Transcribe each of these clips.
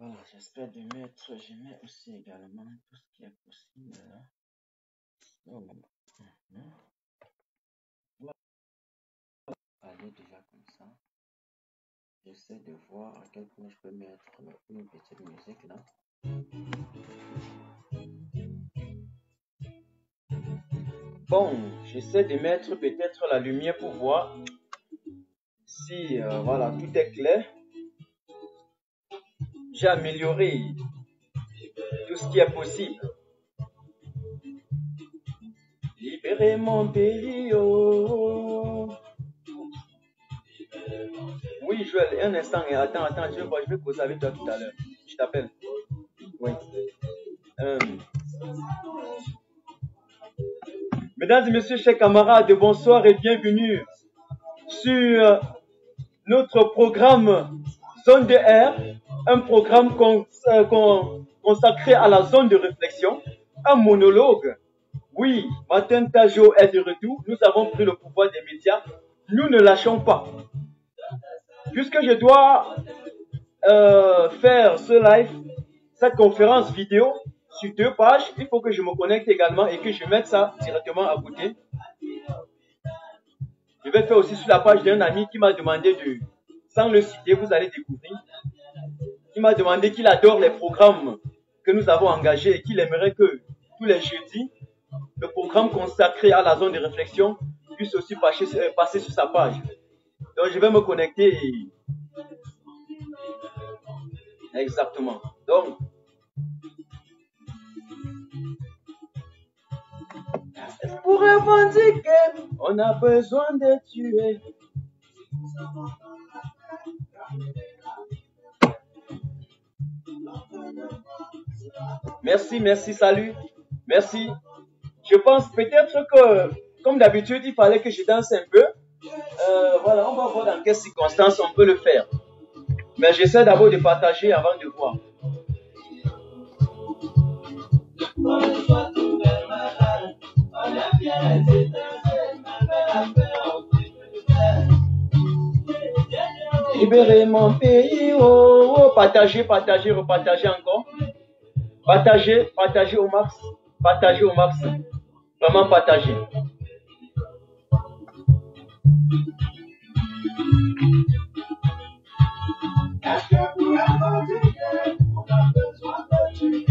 Voilà, j'espère de mettre, je mets aussi également tout ce qui est possible là. Donc, on va aller déjà comme ça. J'essaie de voir à quel point je peux mettre une petite musique là. Bon, j'essaie de mettre peut-être la lumière pour voir si voilà, tout est clair. J'ai amélioré tout ce qui est possible. Libérez mon pays, oh. Oui, Joël, un instant, attends, je vais causer avec toi tout à l'heure. Je t'appelle. Oui. Mesdames et messieurs, chers camarades, bonsoir et bienvenue sur notre programme Zone de R, un programme consacré à la zone de réflexion, un monologue. Oui, Martin Tajo est de retour. Nous avons pris le pouvoir des médias. Nous ne lâchons pas. Puisque je dois faire ce live, cette conférence vidéo sur 2 pages, il faut que je me connecte également et que je mette ça directement à côté. Je vais faire aussi sur la page d'un ami qui m'a demandé de, sans le citer, vous allez découvrir, qui m'a demandé qu'il adore les programmes que nous avons engagés et qu'il aimerait que tous les jeudis, le programme consacré à la zone de réflexion puisse aussi passer sur sa page. Donc je vais me connecter et... Exactement. Donc, pour revendiquer, on a besoin de tuer. Merci, salut. Merci. Je pense peut-être que, comme d'habitude, il fallait que je danse un peu. Voilà, on va voir dans quelles circonstances on peut le faire. Mais j'essaie d'abord de partager avant de voir. Libérez mon pays, oh, oh. Partagez, repartagez encore. Partagez au max. Partagez au max. Vraiment partagez. Est-ce que pour revendiquer, on a besoin de tuer?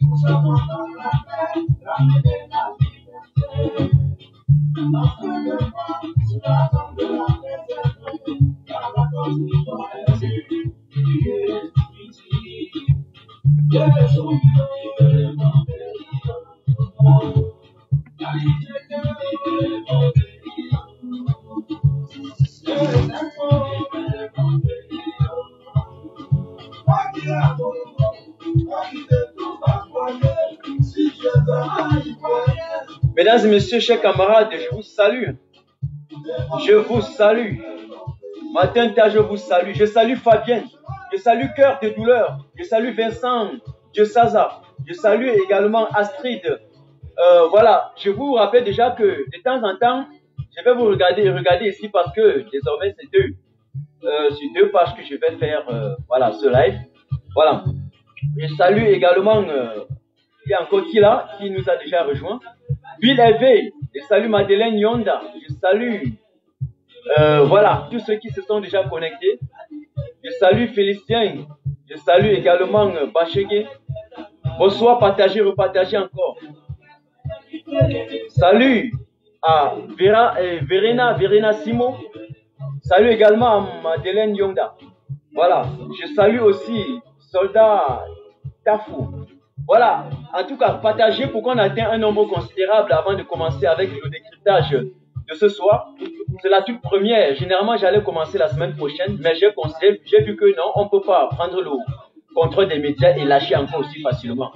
Nous sommes dans la paix, ramener la liberté. Notre devoir, c'est d'attendre de la préserver, car la cause du droit est unie. Mesdames et messieurs, chers camarades, je vous salue. Je vous salue. Martin Ta, je vous salue. Je salue Fabienne. Je salue Cœur de Douleur. Je salue Vincent Diosaza. Je salue également Astrid. Voilà, je vous rappelle déjà que de temps en temps, je vais vous regarder ici parce que désormais c'est sur 2 pages que je vais faire voilà, ce live. Voilà. Je salue également, il y a encore qui là, qui nous a déjà rejoint. Bill Hervé, je salue Madeleine Yonda, je salue voilà, tous ceux qui se sont déjà connectés. Je salue Félicien, je salue également Bachege. Bonsoir, partagez, repartagez encore. Salut à Verena Simo. Salut également à Madeleine Yonda. Voilà, je salue aussi Soldat Tafou. Voilà, en tout cas, partagez pour qu'on atteigne un nombre considérable avant de commencer avec le décryptage de ce soir. C'est la toute première. Généralement, j'allais commencer la semaine prochaine, mais j'ai vu que non, on ne peut pas prendre le contrôle des médias et lâcher encore aussi facilement.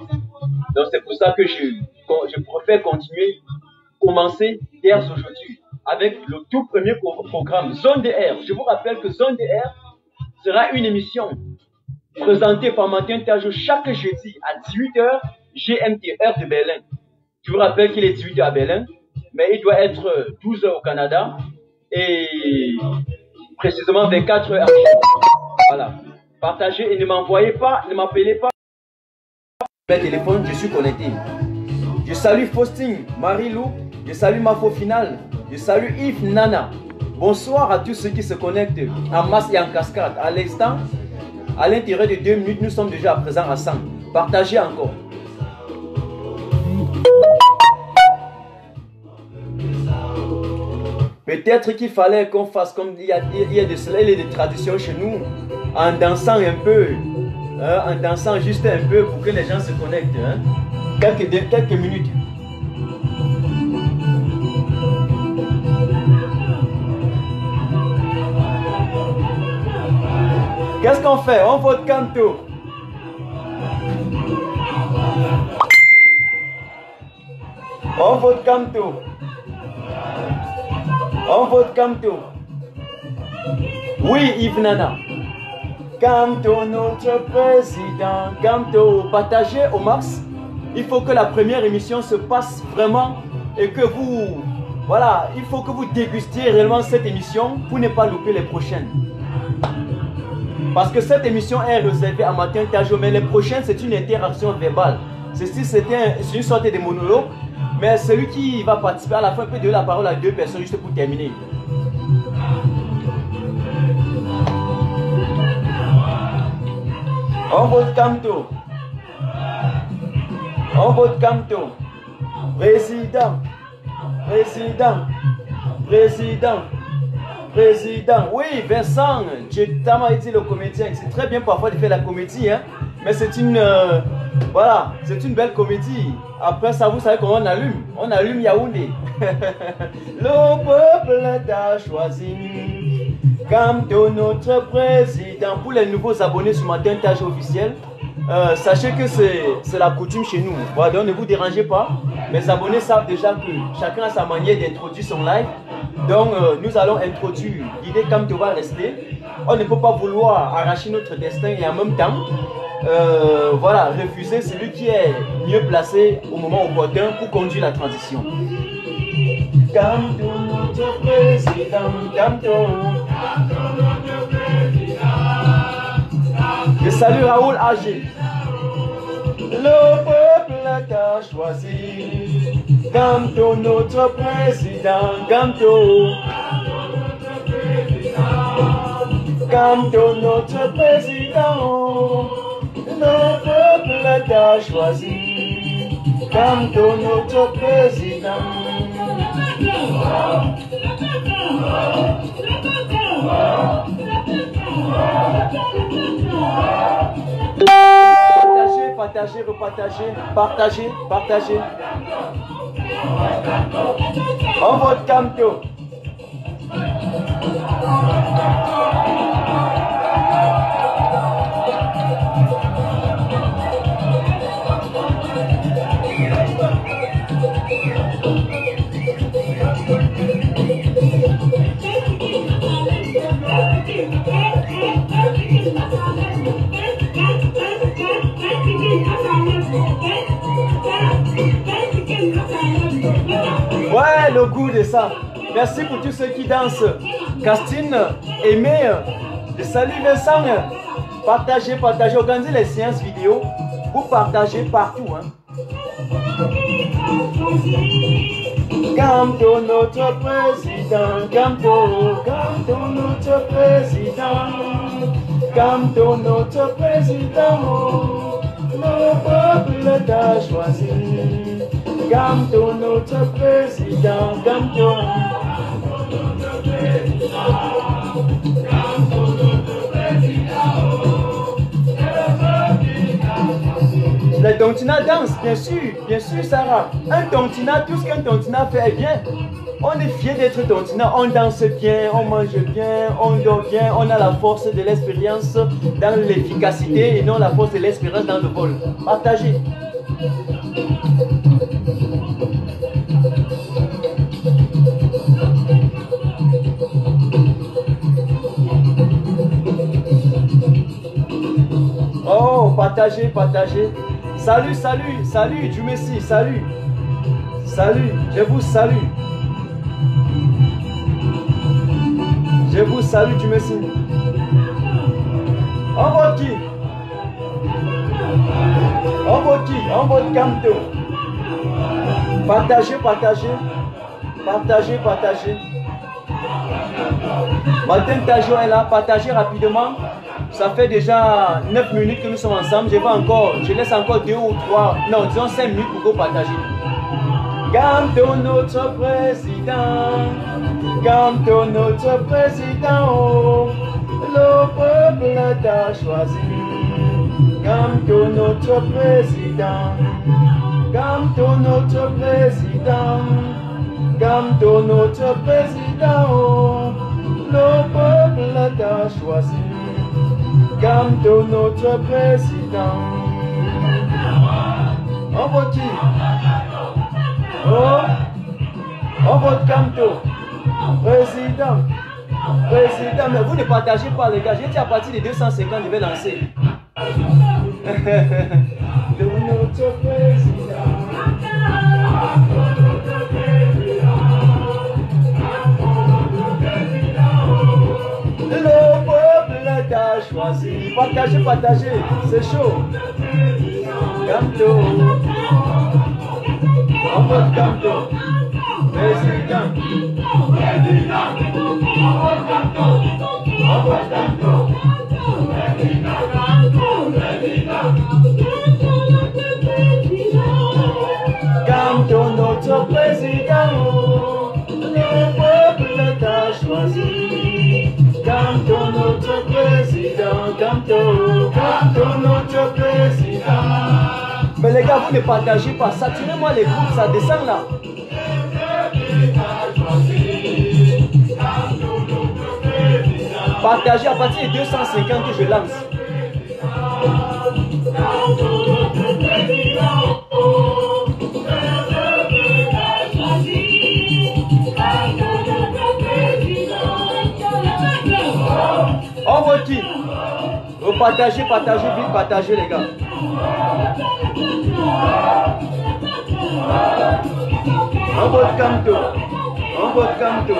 Donc, c'est pour ça que je préfère commencer dès aujourd'hui avec le tout premier programme, Zone de R. Je vous rappelle que Zone de R sera une émission présenté par Martin Tajo chaque jeudi à 18h GMT, heure de Berlin. Je vous rappelle qu'il est 18h à Berlin, mais il doit être 12h au Canada et précisément 24h à Chine. Voilà. Partagez et ne m'envoyez pas, ne m'appelez pas. Mon téléphone, je suis connecté. Je salue Faustine, Marie-Lou, je salue Mafo Final, je salue Yves Nana. Bonsoir à tous ceux qui se connectent en masse et en cascade. À l'instant, à l'intérieur de 2 minutes, nous sommes déjà à présent à 100. Partagez encore. Peut-être qu'il fallait qu'on fasse comme il y a de cela, il y a des traditions chez nous, en dansant un peu, en dansant juste un peu pour que les gens se connectent. Quelques minutes. Qu'est-ce qu'on fait? On vote canto. On vote canto. On vote Camto. Oui, Yves Nana. Camto, notre président. Camto, partagez au max. Il faut que la première émission se passe vraiment et que vous... Voilà, il faut que vous dégustiez réellement cette émission pour ne pas louper les prochaines. Parce que cette émission est réservée à Martin Tajo, mais les prochaines, c'est une interaction verbale. Ceci, c'est une sorte de monologue. Mais celui qui va participer à la fin peut donner la parole à 2 personnes juste pour terminer. On vote Camto. On vote Camto. Président. Président. Président. Président. Oui, Vincent, tu t'as dit le comédien. C'est très bien parfois de faire la comédie, hein? Mais c'est une... voilà, c'est une belle comédie. Après ça, vous savez comment on allume. On allume Yaoundé. Le peuple t'a choisi comme notre président. Pour les nouveaux abonnés sur Martin Tajo officiel, sachez que c'est la coutume chez nous. Voilà, donc ne vous dérangez pas. Mes abonnés savent déjà que chacun a sa manière d'introduire son live. Donc nous allons introduire l'idée comme tu vas rester. On ne peut pas vouloir arracher notre destin et en même temps voilà, refuser celui qui est mieux placé au moment opportun pour conduire la transition. Camto, notre président, Camto. Je salue Raoul Agé. Le peuple t'a choisi. Camto, notre président, Camto. Camto, notre président. Le peuple t'a choisi. Camto, notre président. Partagez, partagez, repartagez, partagez, partagez. On vote Camto. Ouais, le goût de ça. Merci pour tous ceux qui dansent. Castine, Aimé, je salue Vincent. Partagez, partagez, organisez les séances vidéo. Vous partagez partout. Hein. Camto, notre président. Camto, Camto, notre président. Camto, notre président. Le peuple t'a choisi. Camto, notre président, Camto. Les tontina dansent, bien sûr Sarah. Un tontina, tout ce qu'un tontina fait est bien. On est fiers d'être tontina, on danse bien, on mange bien, on dort bien, on a la force de l'expérience dans l'efficacité et non la force de l'expérience dans le vol. Partagez. Oh, partagez, partagez. Salut, salut, salut, Dieu merci, salut. Salut, je vous salue. Je vous salue, Dieu merci. On vote qui? On vote qui? On vote Camto. Partagez, partagez. Partagez, partagez. Martin Tajo est là. Partagez rapidement. Ça fait déjà 9 minutes que nous sommes ensemble. Je laisse encore 2 ou 3, non, disons 5 minutes pour que vous partagez. Camto notre président. Camto notre président. Oh, le peuple t'a choisi. Camto notre président. Camto notre président. Camto notre président. Oh, le peuple t'a choisi. Camto notre président. On vote qui? Oh, on vote Camto. Président. Président, mais vous ne partagez pas les gars. J'ai dit à partir de 250, je vais lancer. De notre président. Le peuple t'a choisi. Partagez, partagez. C'est chaud. Camto. On vote Camto. Président. Président. On vote Camto. On vote Camto. Camto notre président. Le peuple t'a choisi. Camto notre président. Camto notre président. Mais les gars, vous ne partagez pas. Saturez-moi les groupes, ça descend là. Partagez à partir de 250 que je lance. On vote qui? Partagez, partagez, vite, partagez les gars. On vote Camto. On vote Camto.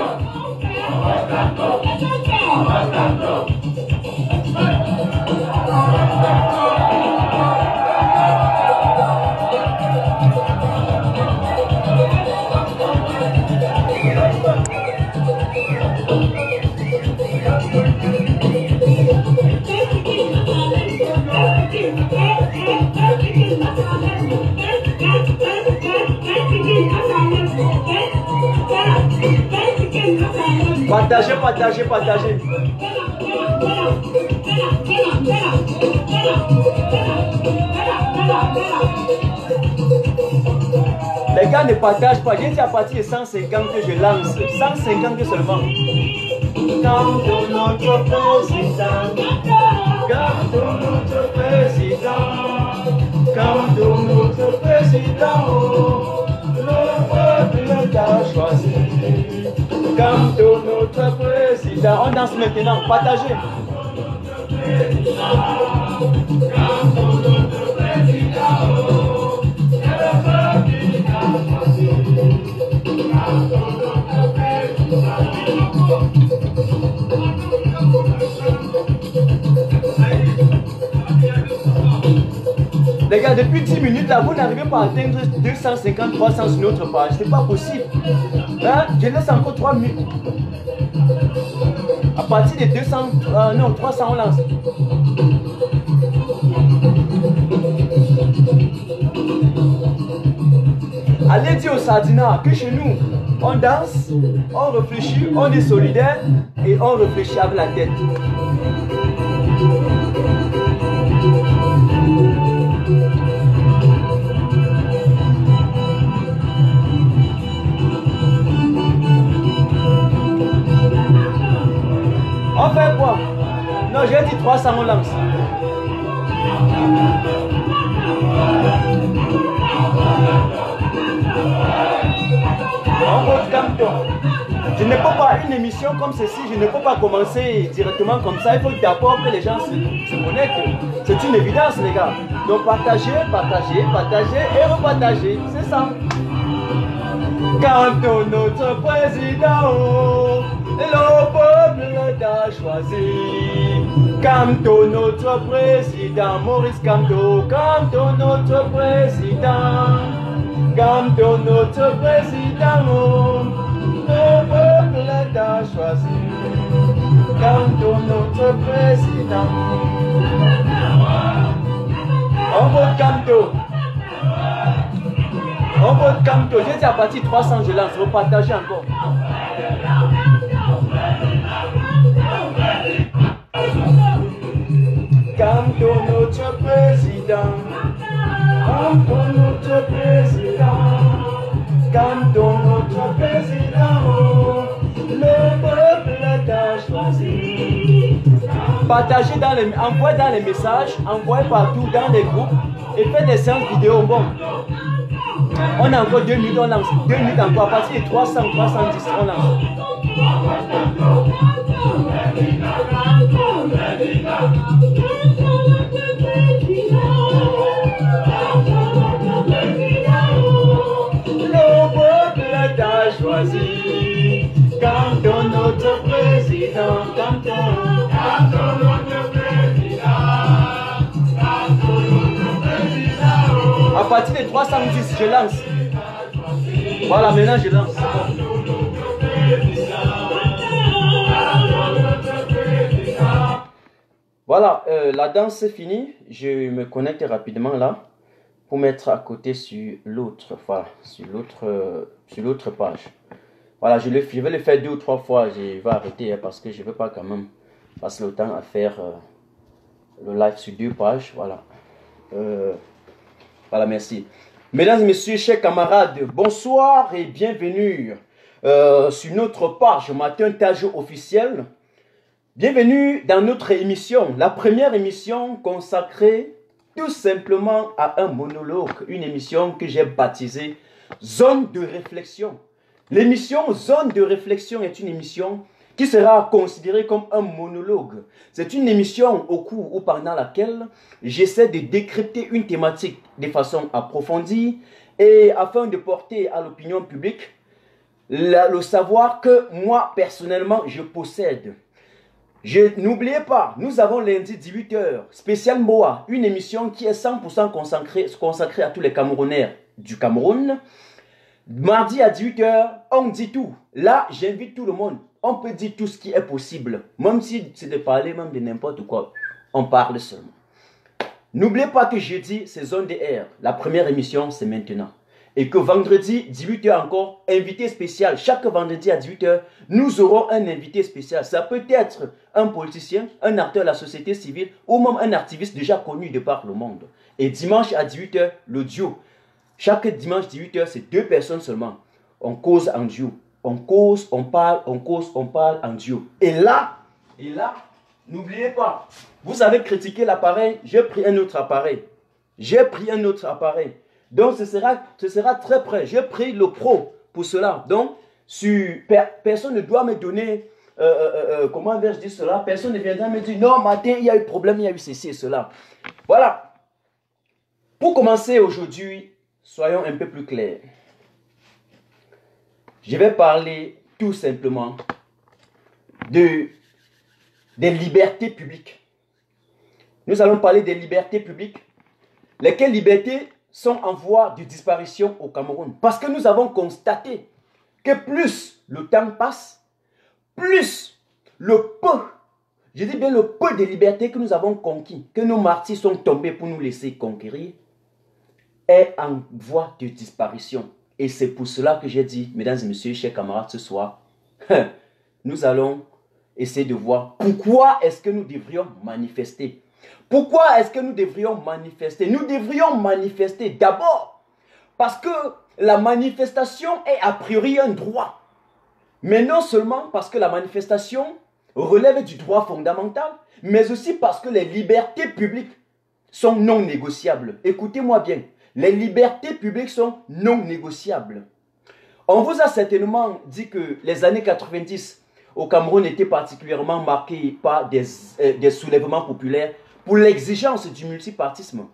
Partagez, partagez, partagez. Les gars ne partagent pas. J'ai dit à partir de 150 que je lance. 150 seulement. Camto notre président. Camto notre président. Camto notre président. Le peuple t'a choisi. Camto notre président. On danse maintenant. Partagez. Camto notre président. Les gars, depuis 10 minutes là, vous n'arrivez pas à atteindre 250, 300 sur notre page. C'est pas possible. Hein? Je laisse encore 3 minutes. À partir de 200, non, 300, on lance. Allez dire au Sardina que chez nous, on danse, on réfléchit, on est solidaire et on réfléchit avec la tête. On fait quoi? Non, j'ai dit 300, on lance. On vote Camto. Je ne peux pas, une émission comme ceci, je ne peux pas commencer directement comme ça. Il faut d'abord que les gens se connectent. C'est une évidence, les gars. Donc partagez, partagez, partagez et repartagez. C'est ça. Camto notre président, le peuple t'a choisi. Kamto, notre président, Maurice Kamto, Kamto, notre président, Kamto, notre président, le peuple t'a choisi, Kamto, notre président. On vote Kamto. On vote Kamto. J'ai dit à partir de 300, je lance. Repartagez encore. Kamto, notre président. Kamto, notre président. Kamto, notre président. Le peuple t'a choisi. Partagez dans les, envoyez dans les messages, envoyez partout dans les groupes et faites des séances vidéo. Bon, on a encore 2 minutes, on lance 2 minutes encore. À partir de 300, 310, on lance. Le peuple t'a choisi. Kamto, notre président, Kamto, notre président, notre président. À partir de 310, je lance. Voilà, maintenant je lance. Voilà, la danse c'est fini. Je me connecte rapidement là pour mettre à côté sur l'autre, voilà, sur l'autre page. Voilà, je vais le faire 2 ou 3 fois, je vais arrêter hein, parce que je ne veux pas quand même passer le temps à faire le live sur 2 pages. Voilà, voilà, merci. Mesdames et messieurs, chers camarades, bonsoir et bienvenue sur notre page Matin Tajo officiel. Bienvenue dans notre émission, la première émission consacrée tout simplement à un monologue, une émission que j'ai baptisée Zone de réflexion. L'émission Zone de réflexion est une émission qui sera considérée comme un monologue. C'est une émission au cours ou pendant laquelle j'essaie de décrypter une thématique de façon approfondie et afin de porter à l'opinion publique le savoir que moi personnellement je possède. N'oubliez pas, nous avons lundi 18h, spécial Moa, une émission qui est 100% consacrée à tous les Camerounais du Cameroun. Mardi à 18h, on dit tout. Là, j'invite tout le monde. On peut dire tout ce qui est possible. Même si c'est de parler même de n'importe quoi. On parle seulement. N'oubliez pas que jeudi, c'est Zone DR. La première émission, c'est maintenant. Et que vendredi, 18h encore, invité spécial. Chaque vendredi à 18h, nous aurons un invité spécial. Ça peut être un politicien, un acteur de la société civile ou même un activiste déjà connu de par le monde. Et dimanche à 18h, le duo. Chaque dimanche 18h, c'est 2 personnes seulement. On cause en duo. On cause, on parle, on cause, on parle en duo. Et là, n'oubliez pas, vous avez critiqué l'appareil, j'ai pris un autre appareil. J'ai pris un autre appareil. Donc, ce sera très près. J'ai pris le pro pour cela. Donc, personne ne doit me donner, comment vais-je dire cela? Personne ne viendra me dire, non, matin, il y a eu problème, il y a eu ceci et cela. Voilà. Pour commencer aujourd'hui, soyons un peu plus clairs. Je vais parler tout simplement des libertés publiques. Nous allons parler des libertés publiques. Lesquelles libertés sont en voie de disparition au Cameroun. Parce que nous avons constaté que plus le temps passe, plus le peu, je dis bien le peu de libertés que nous avons conquis, que nos martyrs sont tombés pour nous laisser conquérir, est en voie de disparition. Et c'est pour cela que j'ai dit, mesdames et messieurs, chers camarades, ce soir, nous allons essayer de voir pourquoi est-ce que nous devrions manifester. Pourquoi est-ce que nous devrions manifester? Nous devrions manifester d'abord parce que la manifestation est a priori un droit. Mais non seulement parce que la manifestation relève du droit fondamental, mais aussi parce que les libertés publiques sont non négociables. Écoutez-moi bien. Les libertés publiques sont non négociables. On vous a certainement dit que les années 90 au Cameroun étaient particulièrement marquées par des soulèvements populaires pour l'exigence du multipartisme.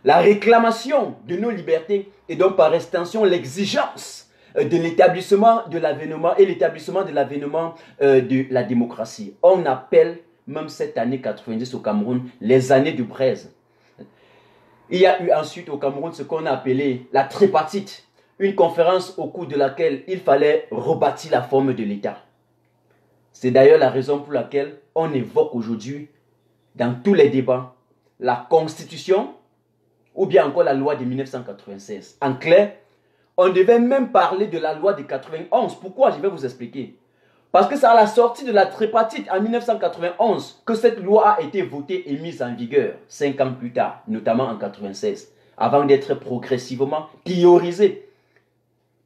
La réclamation de nos libertés et donc par extension l'exigence de l'établissement de l'avènement et l'établissement de l'avènement de la démocratie. On appelle même cette année 90 au Cameroun, les années de braise. Il y a eu ensuite au Cameroun ce qu'on a appelé la tripartite, une conférence au cours de laquelle il fallait rebâtir la forme de l'État. C'est d'ailleurs la raison pour laquelle on évoque aujourd'hui, dans tous les débats, la Constitution ou bien encore la loi de 1996. En clair, on devait même parler de la loi de 91. Pourquoi? Je vais vous expliquer. Parce que c'est à la sortie de la tripartite en 1991 que cette loi a été votée et mise en vigueur 5 ans plus tard, notamment en 96, avant d'être progressivement priorisée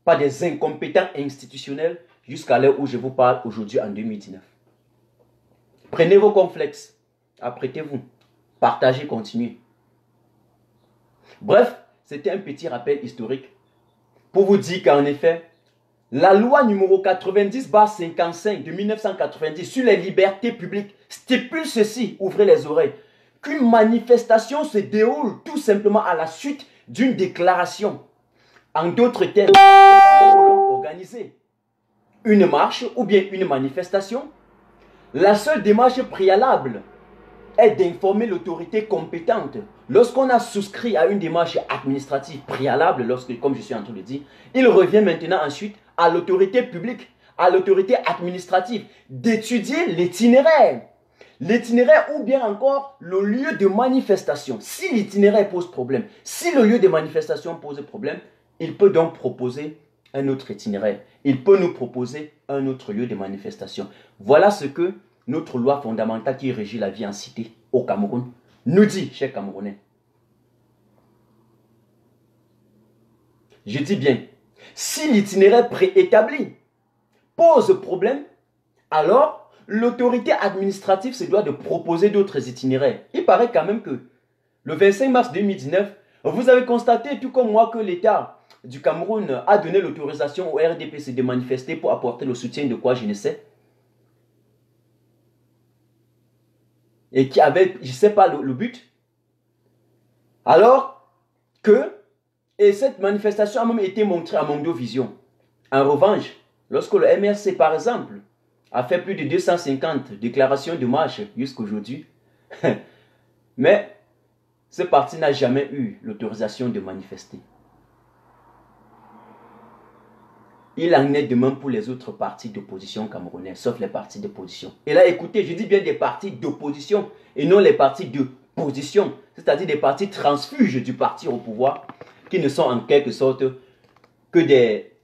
par des incompétents institutionnels jusqu'à l'heure où je vous parle aujourd'hui en 2019. Prenez vos complexes, apprêtez-vous, partagez, continuez. Bref, c'était un petit rappel historique pour vous dire qu'en effet, la loi numéro 90/55 de 1990 sur les libertés publiques stipule ceci, ouvrez les oreilles, qu'une manifestation se déroule tout simplement à la suite d'une déclaration. En d'autres termes, organiser une marche ou bien une manifestation, la seule démarche préalable est d'informer l'autorité compétente. Lorsqu'on a souscrit à une démarche administrative préalable, comme je suis en train de le dire, il revient maintenant ensuite à l'autorité publique, à l'autorité administrative, d'étudier l'itinéraire. L'itinéraire ou bien encore le lieu de manifestation. Si l'itinéraire pose problème, si le lieu de manifestation pose problème, il peut donc proposer un autre itinéraire. Il peut nous proposer un autre lieu de manifestation. Voilà ce que notre loi fondamentale qui régit la vie en cité au Cameroun nous dit, chers Camerounais. Je dis bien, si l'itinéraire préétabli pose problème, alors l'autorité administrative se doit de proposer d'autres itinéraires. Il paraît quand même que le 25 mars 2019, vous avez constaté, tout comme moi, que l'État du Cameroun a donné l'autorisation au RDPC de manifester pour apporter le soutien de quoi je ne sais. Et qui avait, je ne sais pas, le but. Alors que, et cette manifestation a même été montrée à Mondo Vision. En revanche, lorsque le MRC, par exemple, a fait plus de 250 déclarations de marche jusqu'à aujourd'hui, mais ce parti n'a jamais eu l'autorisation de manifester. Il en est de même pour les autres partis d'opposition camerounais, sauf les partis d'opposition. Et là, écoutez, je dis bien des partis d'opposition et non les partis de position, c'est-à-dire des partis transfuges du parti au pouvoir, qui ne sont en quelque sorte que je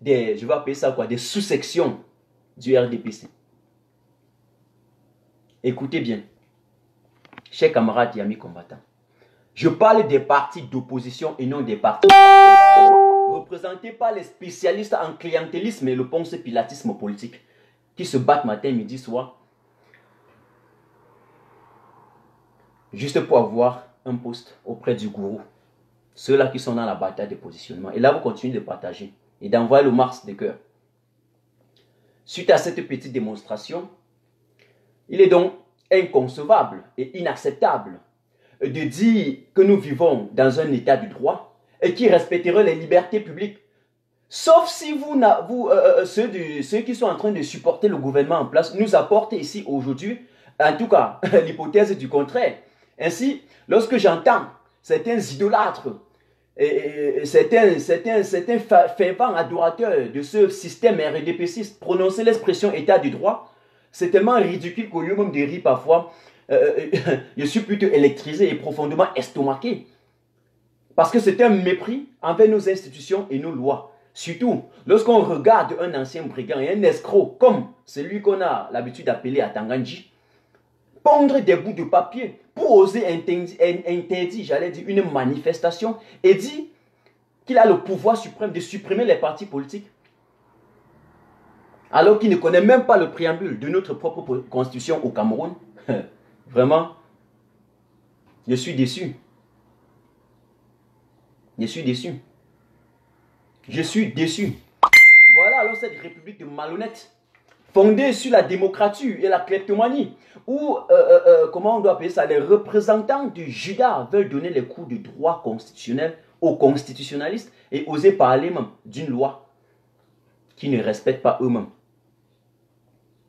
vais appeler ça quoi, des sous-sections du RDPC. Écoutez bien, chers camarades et amis combattants, je parle des partis d'opposition et non des partis représentés par les spécialistes en clientélisme et le ponce-pilatisme politique qui se battent matin, midi, soir juste pour avoir un poste auprès du gourou. Ceux-là qui sont dans la bataille de positionnement. Et là, vous continuez de partager et d'envoyer le max de cœur. Suite à cette petite démonstration, il est donc inconcevable et inacceptable de dire que nous vivons dans un état du droit et qui respecterait les libertés publiques. Sauf si ceux qui sont en train de supporter le gouvernement en place nous apportent ici aujourd'hui, en tout cas, l'hypothèse du contraire. Ainsi, lorsque j'entends certains idolâtres et certains fervents adorateurs de ce système RDPCiste prononcer l'expression état du droit, c'est tellement ridicule qu'au lieu même de rire parfois, je suis plutôt électrisé et profondément estomaqué. Parce que c'est un mépris envers nos institutions et nos lois. Surtout, lorsqu'on regarde un ancien brigand et un escroc comme celui qu'on a l'habitude d'appeler à Tanganji, pondre des bouts de papier pour oser interdire, j'allais dire, une manifestation et dire qu'il a le pouvoir suprême de supprimer les partis politiques. Alors qu'il ne connaît même pas le préambule de notre propre constitution au Cameroun. Vraiment, je suis déçu. Je suis déçu. Je suis déçu. Voilà alors cette république de malhonnêtes, fondée sur la démocratie et la kleptomanie, où, comment on doit appeler ça, les représentants du Judas veulent donner les coups de droit constitutionnel aux constitutionnalistes et oser parler même d'une loi qui ne respecte pas eux-mêmes.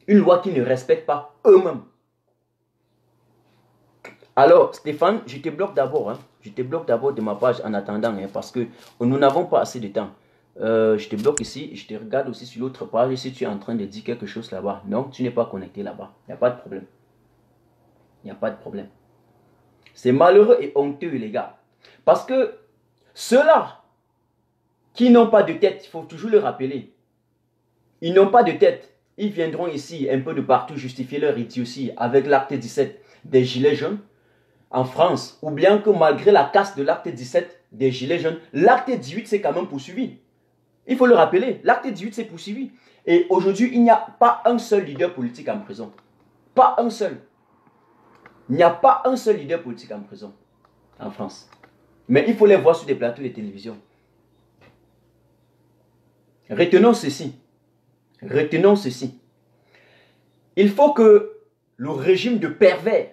Une loi qui ne respecte pas eux-mêmes. Alors, Stéphane, je te bloque d'abord. Hein. Je te bloque d'abord de ma page en attendant, hein, parce que nous n'avons pas assez de temps. Je te bloque ici, je te regarde aussi sur l'autre page si tu es en train de dire quelque chose là-bas. Non, tu n'es pas connecté là-bas. Il n'y a pas de problème. Il n'y a pas de problème. C'est malheureux et honteux, les gars. Parce que ceux-là qui n'ont pas de tête, il faut toujours le rappeler. Ils n'ont pas de tête. Ils viendront ici un peu de partout justifier leur idiotie avec l'acte 17 des Gilets jaunes en France. Ou bien que malgré la casse de l'acte 17 des Gilets jaunes, l'acte 18 s'est quand même poursuivi. Il faut le rappeler, l'acte 18 s'est poursuivi. Et aujourd'hui, il n'y a pas un seul leader politique en prison. Pas un seul. Il n'y a pas un seul leader politique en prison en France. Mais il faut les voir sur des plateaux de télévision. Retenons ceci. Retenons ceci. Il faut que le régime de pervers,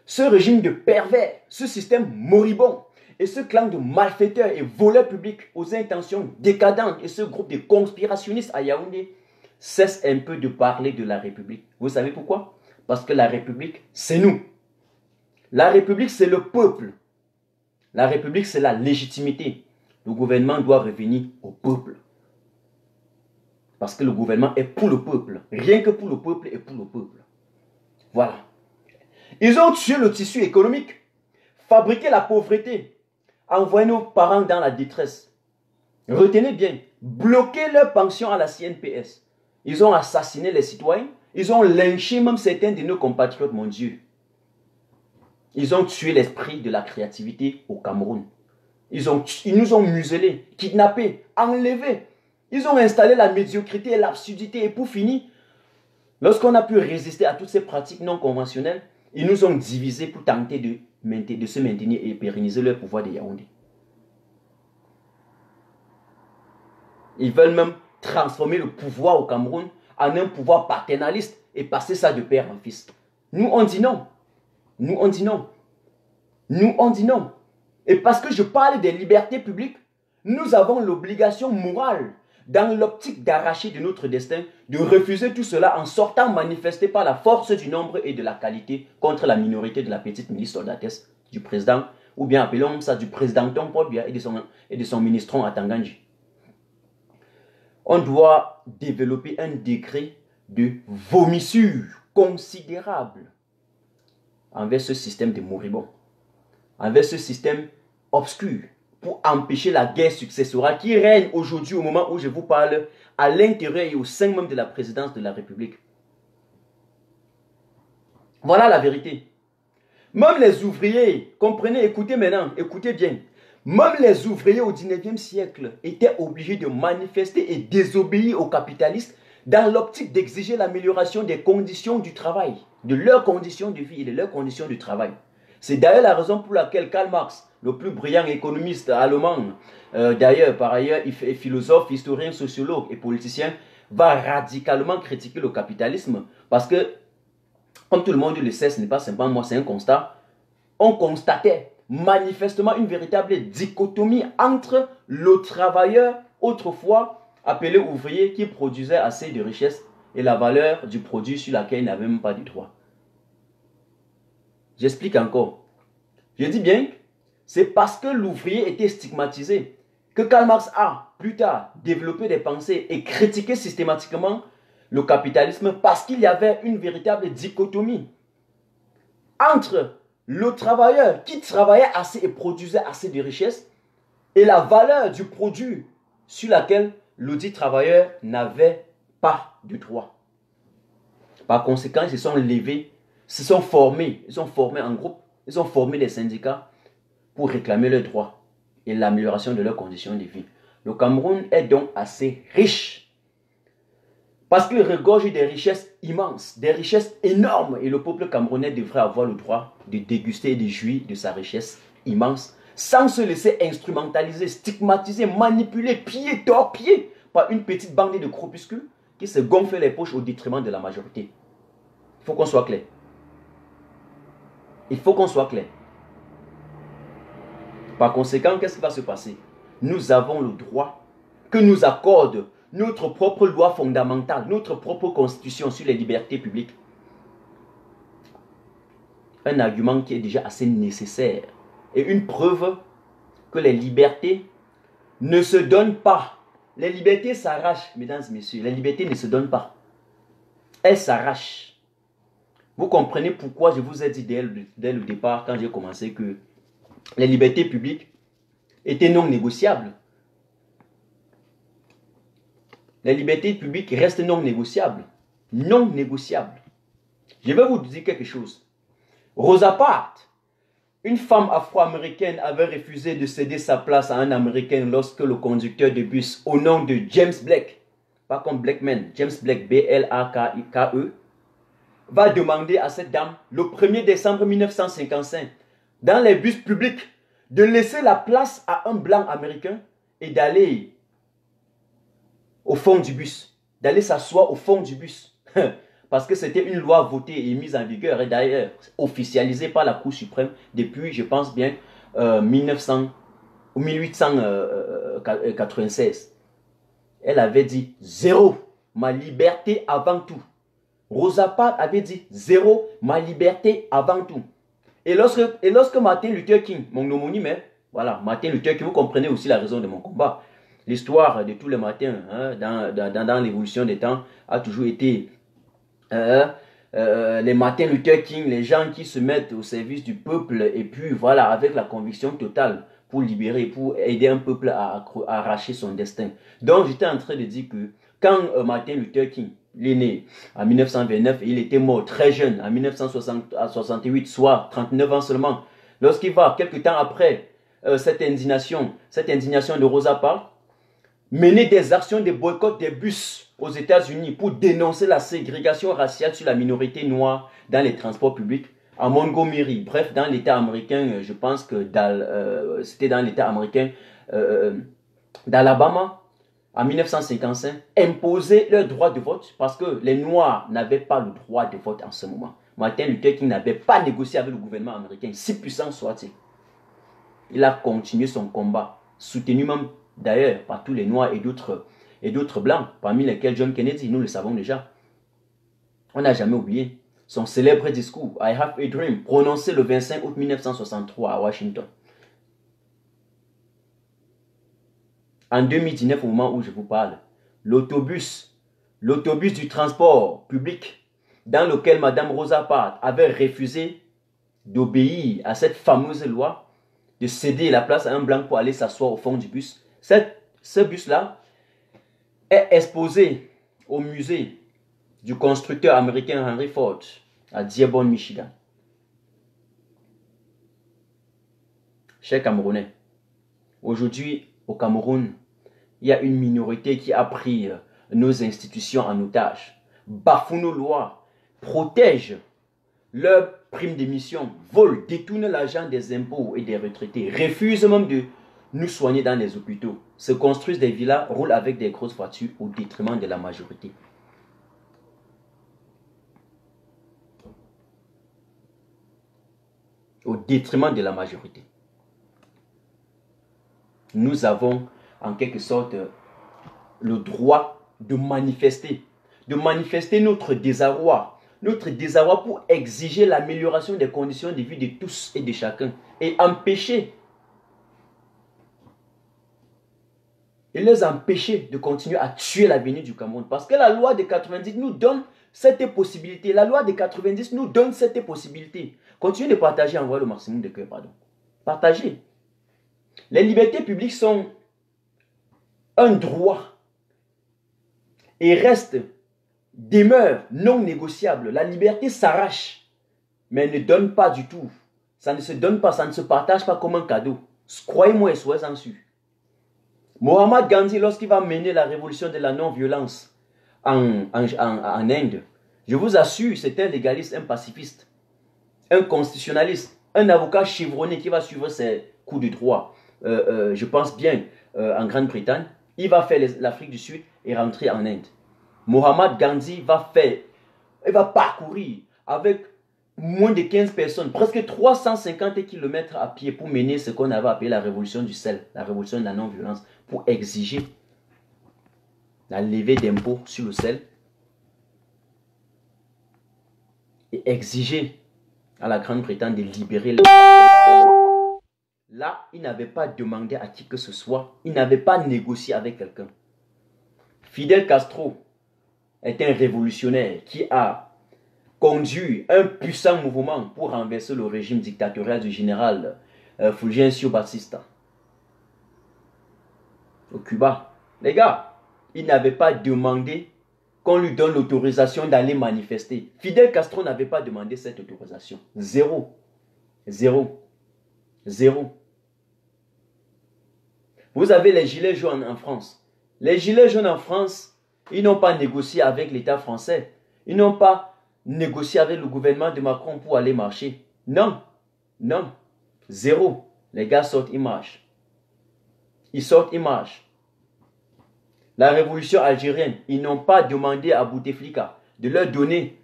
ce régime de pervers, ce système moribond et ce clan de malfaiteurs et voleurs publics aux intentions décadentes et ce groupe de conspirationnistes à Yaoundé cesse un peu de parler de la République. Vous savez pourquoi? Parce que la République, c'est nous. La République, c'est le peuple. La République, c'est la légitimité. Le gouvernement doit revenir au peuple. Parce que le gouvernement est pour le peuple. Rien que pour le peuple et pour le peuple. Voilà. Ils ont tué le tissu économique, fabriqué la pauvreté, envoyé nos parents dans la détresse. Retenez bien, bloqué leur pension à la CNPS. Ils ont assassiné les citoyens. Ils ont lynché même certains de nos compatriotes, mon Dieu. Ils ont tué l'esprit de la créativité au Cameroun. Ils nous ont muselés, kidnappés, enlevés. Ils ont installé la médiocrité et l'absurdité. Et pour finir, lorsqu'on a pu résister à toutes ces pratiques non conventionnelles, ils nous ont divisés pour tenter de se maintenir et pérenniser leur pouvoir de Yaoundé. Ils veulent même transformer le pouvoir au Cameroun en un pouvoir paternaliste et passer ça de père en fils. Nous, on dit non. Nous, on dit non. Nous, on dit non. Et parce que je parle des libertés publiques, nous avons l'obligation morale, dans l'optique d'arracher de notre destin, de refuser tout cela en sortant manifester par la force du nombre et de la qualité contre la minorité de la petite milice soldatesque du président, ou bien appelons ça du président Tom Paul Biya et de son ministron Atanganji. On doit développer un degré de vomissure considérable envers ce système de moribonds, envers ce système obscur, pour empêcher la guerre successorale qui règne aujourd'hui au moment où je vous parle à l'intérieur et au sein même de la présidence de la République. Voilà la vérité. Même les ouvriers, comprenez, écoutez maintenant, écoutez bien, même les ouvriers au 19e siècle étaient obligés de manifester et désobéir aux capitalistes dans l'optique d'exiger l'amélioration des conditions du travail, de leurs conditions de vie et de leurs conditions de travail. C'est d'ailleurs la raison pour laquelle Karl Marx, le plus brillant économiste allemand, d'ailleurs, par ailleurs, philosophe, historien, sociologue et politicien, va radicalement critiquer le capitalisme parce que, comme tout le monde le sait, ce n'est pas simplement moi, c'est un constat. On constatait manifestement une véritable dichotomie entre le travailleur, autrefois appelé ouvrier, qui produisait assez de richesses et la valeur du produit sur laquelle il n'avait même pas de droit. J'explique encore. Je dis bien, c'est parce que l'ouvrier était stigmatisé que Karl Marx a, plus tard, développé des pensées et critiqué systématiquement le capitalisme parce qu'il y avait une véritable dichotomie entre le travailleur qui travaillait assez et produisait assez de richesses et la valeur du produit sur laquelle le dit travailleur n'avait pas de droit. Par conséquent, ils se sont levés, se sont formés, ils sont formés en groupe, ils ont formé les syndicats pour réclamer leurs droits et l'amélioration de leurs conditions de vie. Le Cameroun est donc assez riche parce qu'il regorge des richesses immenses, des richesses énormes, et le peuple camerounais devrait avoir le droit de déguster et de jouir de sa richesse immense sans se laisser instrumentaliser, stigmatiser, manipuler, piller, torpiller par une petite bande de corpuscules qui se gonflent les poches au détriment de la majorité. Il faut qu'on soit clair. Il faut qu'on soit clair. Par conséquent, qu'est-ce qui va se passer? Nous avons le droit que nous accorde notre propre loi fondamentale, notre propre constitution sur les libertés publiques. un argument qui est déjà assez nécessaire et une preuve que les libertés ne se donnent pas. Les libertés s'arrachent, mesdames et messieurs. Les libertés ne se donnent pas. Elles s'arrachent. Vous comprenez pourquoi je vous ai dit dès le départ, quand j'ai commencé, que les libertés publiques étaient non négociables. Les libertés publiques restent non négociables. Non négociables. Je vais vous dire quelque chose. Rosa Parks, une femme afro-américaine, avait refusé de céder sa place à un Américain lorsque le conducteur de bus, au nom de James Blake, pas comme Blackman, James Blake, B-L-A-K-E, va demander à cette dame, le 1er décembre 1955, dans les bus publics, de laisser la place à un blanc américain et d'aller au fond du bus, d'aller s'asseoir au fond du bus. Parce que c'était une loi votée et mise en vigueur et d'ailleurs officialisée par la Cour suprême depuis, je pense bien, 1900 ou 1896. Elle avait dit zéro, ma liberté avant tout. Rosa Parks avait dit zéro, ma liberté avant tout. Et lorsque Martin Luther King, mon homonyme, voilà, Martin Luther King, vous comprenez aussi la raison de mon combat. L'histoire de tous les matins, hein, dans l'évolution des temps, a toujours été les Martin Luther King, les gens qui se mettent au service du peuple et puis voilà, avec la conviction totale pour libérer, pour aider un peuple à arracher son destin. Donc j'étais en train de dire que quand Martin Luther King, il est né en 1929 et il était mort très jeune en 1968, soit 39 ans seulement, lorsqu'il va quelques temps après cette indignation de Rosa Parks, mener des actions de boycott des bus aux États-Unis pour dénoncer la ségrégation raciale sur la minorité noire dans les transports publics à Montgomery, bref, dans l'État américain, je pense que c'était dans l'État américain d'Alabama, en 1955, imposer leur droit de vote parce que les Noirs n'avaient pas le droit de vote en ce moment. Martin Luther King n'avait pas négocié avec le gouvernement américain, si puissant soit-il. Il a continué son combat, soutenu même d'ailleurs par tous les Noirs et d'autres Blancs, parmi lesquels John Kennedy, nous le savons déjà. On n'a jamais oublié son célèbre discours « I have a dream » prononcé le 25 août 1963 à Washington. En 2019, au moment où je vous parle, l'autobus du transport public dans lequel Mme Rosa Parks avait refusé d'obéir à cette fameuse loi, de céder la place à un blanc pour aller s'asseoir au fond du bus. Ce bus-là est exposé au musée du constructeur américain Henry Ford à Dearborn, Michigan. Chers Camerounais, aujourd'hui au Cameroun, il y a une minorité qui a pris nos institutions en otage, bafoue nos lois, protège leurs primes d'émission, vole, détourne l'argent des impôts et des retraités, refuse même de nous soigner dans les hôpitaux, se construisent des villas, roulent avec des grosses voitures au détriment de la majorité. Au détriment de la majorité. Nous avons en quelque sorte le droit de manifester notre désarroi pour exiger l'amélioration des conditions de vie de tous et de chacun et les empêcher de continuer à tuer l'avenir du Cameroun. Parce que la loi de 90 nous donne cette possibilité. La loi de 90 nous donne cette possibilité. Continuez de partager, envoyez le maximum de cœur, pardon. Partagez. Les libertés publiques sont un droit et demeure non négociable. La liberté s'arrache, mais elle ne donne pas du tout. Ça ne se donne pas, ça ne se partage pas comme un cadeau. Croyez-moi et soyez-en sûr. Mohamed Gandhi, lorsqu'il va mener la révolution de la non-violence en Inde, je vous assure, c'était un légaliste, un pacifiste, un constitutionnaliste, un avocat chevronné qui va suivre ses coups de droit. Je pense bien en Grande-Bretagne, il va faire l'Afrique du Sud et rentrer en Inde. Mohamed Gandhi va parcourir avec moins de 15 personnes, presque 350 km à pied pour mener ce qu'on avait appelé la révolution du sel, la révolution de la non-violence, pour exiger la levée d'impôts sur le sel et exiger à la Grande-Bretagne de libérer les... Là, il n'avait pas demandé à qui que ce soit. Il n'avait pas négocié avec quelqu'un. Fidel Castro est un révolutionnaire qui a conduit un puissant mouvement pour renverser le régime dictatorial du général Fulgencio Batista au Cuba. Les gars, il n'avait pas demandé qu'on lui donne l'autorisation d'aller manifester. Fidel Castro n'avait pas demandé cette autorisation. Zéro. Zéro. Zéro. Vous avez les gilets jaunes en France. Les gilets jaunes en France, ils n'ont pas négocié avec l'État français. Ils n'ont pas négocié avec le gouvernement de Macron pour aller marcher. Non. Non. Zéro. Les gars sortent, ils marchent. Ils sortent, ils marchent. La révolution algérienne, ils n'ont pas demandé à Bouteflika de leur donner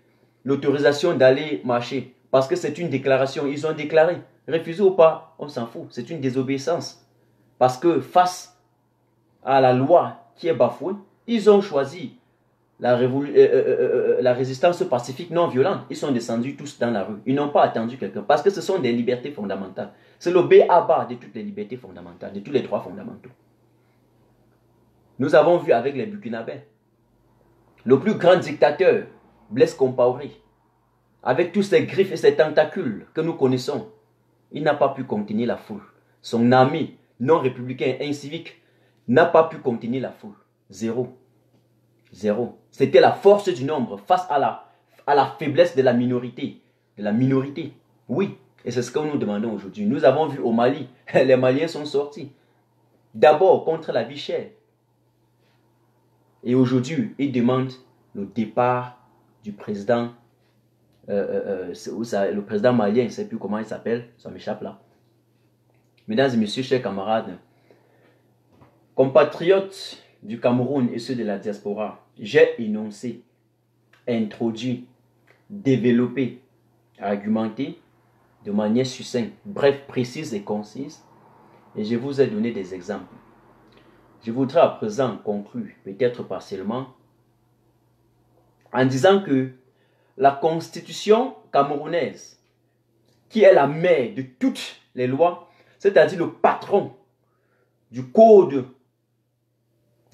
l'autorisation d'aller marcher. Parce que c'est une déclaration. Ils ont déclaré. Refusé ou pas, on s'en fout. C'est une désobéissance. Parce que face à la loi qui est bafouée, ils ont choisi la résistance pacifique non violente. Ils sont descendus tous dans la rue. Ils n'ont pas attendu quelqu'un. Parce que ce sont des libertés fondamentales. C'est le b.a.-ba de toutes les libertés fondamentales, de tous les droits fondamentaux. Nous avons vu avec les Burkinabés, le plus grand dictateur, Blaise Compaoré, avec tous ses griffes et ses tentacules que nous connaissons, il n'a pas pu contenir la foule. Son ami non républicain, incivique, n'a pas pu contenir la foule. Zéro. Zéro. C'était la force du nombre face à la faiblesse de la minorité. De la minorité. Oui. Et c'est ce que nous demandons aujourd'hui. Nous avons vu au Mali, les Maliens sont sortis. D'abord contre la vie chère. Et aujourd'hui, ils demandent le départ du président, le président malien, je ne sais plus comment il s'appelle, ça m'échappe là. Mesdames et messieurs, chers camarades, compatriotes du Cameroun et ceux de la diaspora, j'ai énoncé, introduit, développé, argumenté de manière succincte, bref, précise et concise, et je vous ai donné des exemples. Je voudrais à présent conclure, peut-être partiellement, en disant que la constitution camerounaise, qui est la mère de toutes les lois, c'est-à-dire le patron du code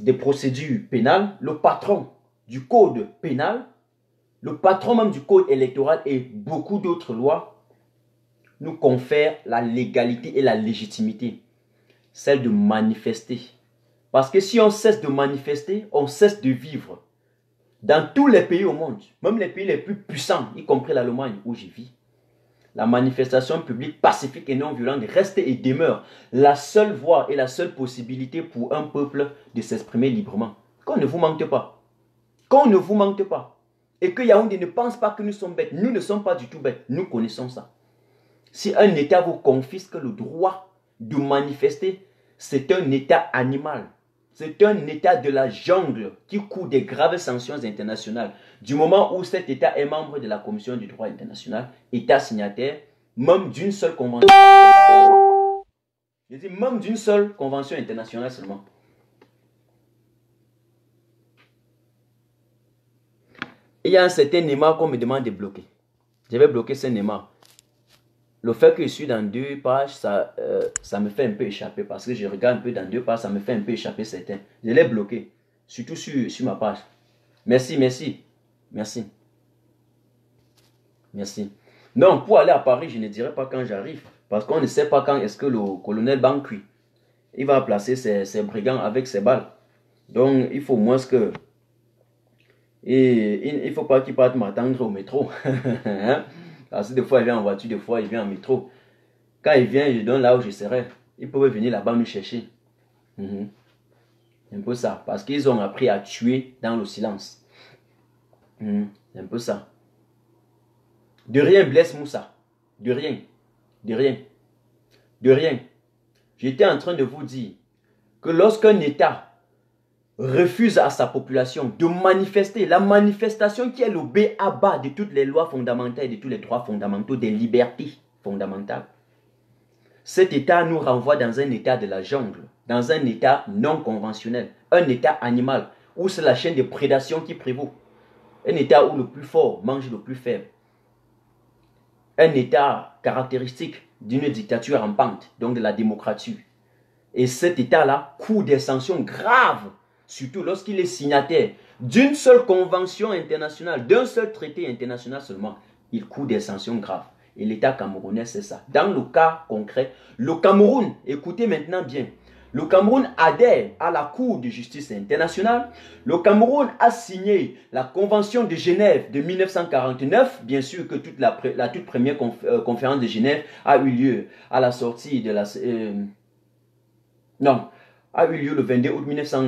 des procédures pénales, le patron du code pénal, le patron même du code électoral et beaucoup d'autres lois, nous confère la légalité et la légitimité, celle de manifester. Parce que si on cesse de manifester, on cesse de vivre. Dans tous les pays au monde, même les pays les plus puissants, y compris l'Allemagne où j'y vis, la manifestation publique pacifique et non violente reste et demeure la seule voie et la seule possibilité pour un peuple de s'exprimer librement. Qu'on ne vous mente pas. Qu'on ne vous mente pas. Et que Yaoundé ne pense pas que nous sommes bêtes. Nous ne sommes pas du tout bêtes. Nous connaissons ça. Si un État vous confisque le droit de manifester, c'est un État animal. C'est un État de la jungle qui court des graves sanctions internationales. Du moment où cet État est membre de la Commission du droit international, État signataire, même d'une seule convention. Je dis même d'une seule convention internationale seulement. Il y a un certain Neymar qu'on me demande de bloquer. Je vais bloquer ce Neymar. Le fait que je suis dans 2 pages, ça me fait un peu échapper. Parce que je regarde un peu dans 2 pages, ça me fait un peu échapper certains. Je l'ai bloqué. Surtout sur ma page. Merci, merci. Merci. Merci. Non, pour aller à Paris, je ne dirai pas quand j'arrive. Parce qu'on ne sait pas quand est-ce que le colonel Bankui, il va placer ses brigands avec ses balles. Donc, il faut moins que... Et il ne faut pas qu'il parte m'attendre au métro. Parce que des fois, il vient en voiture, des fois, il vient en métro. Quand il vient, je donne là où je serai. Ils peuvent venir là-bas nous chercher. C'est un peu ça. Parce qu'ils ont appris à tuer dans le silence. C'est un peu ça. De rien, Blaise Moussa. De rien. De rien. De rien. J'étais en train de vous dire que lorsqu'un État refuse à sa population de manifester, la manifestation qui est le b.a.-ba de toutes les lois fondamentales et de tous les droits fondamentaux, des libertés fondamentales, cet État nous renvoie dans un État de la jungle, dans un État non conventionnel, un État animal, où c'est la chaîne de prédation qui prévaut, un État où le plus fort mange le plus faible, un État caractéristique d'une dictature rampante, donc de la démocratie. Et cet État-là court des sanctions graves, surtout lorsqu'il est signataire d'une seule convention internationale, d'un seul traité international seulement. Il court des sanctions graves. Et l'État camerounais, c'est ça. Dans le cas concret, le Cameroun, écoutez maintenant bien, le Cameroun adhère à la Cour de justice internationale. Le Cameroun a signé la Convention de Genève de 1949. Bien sûr que la toute première conférence de Genève a eu lieu à la sortie de la... a eu lieu le 22 août 1900,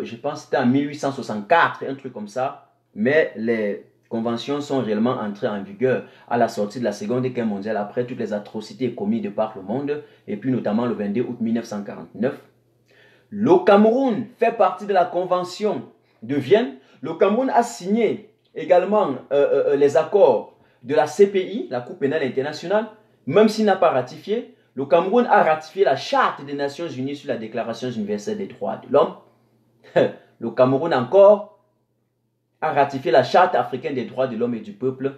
je pense que c'était en 1864, un truc comme ça. Mais les conventions sont réellement entrées en vigueur à la sortie de la Seconde Guerre mondiale, après toutes les atrocités commises de par le monde, et puis notamment le 22 août 1949. Le Cameroun fait partie de la Convention de Vienne. Le Cameroun a signé également les accords de la CPI, la Cour pénale internationale, même s'il n'a pas ratifié. Le Cameroun a ratifié la Charte des Nations Unies sur la Déclaration universelle des droits de l'homme. Le Cameroun encore a ratifié la Charte africaine des droits de l'homme et du peuple,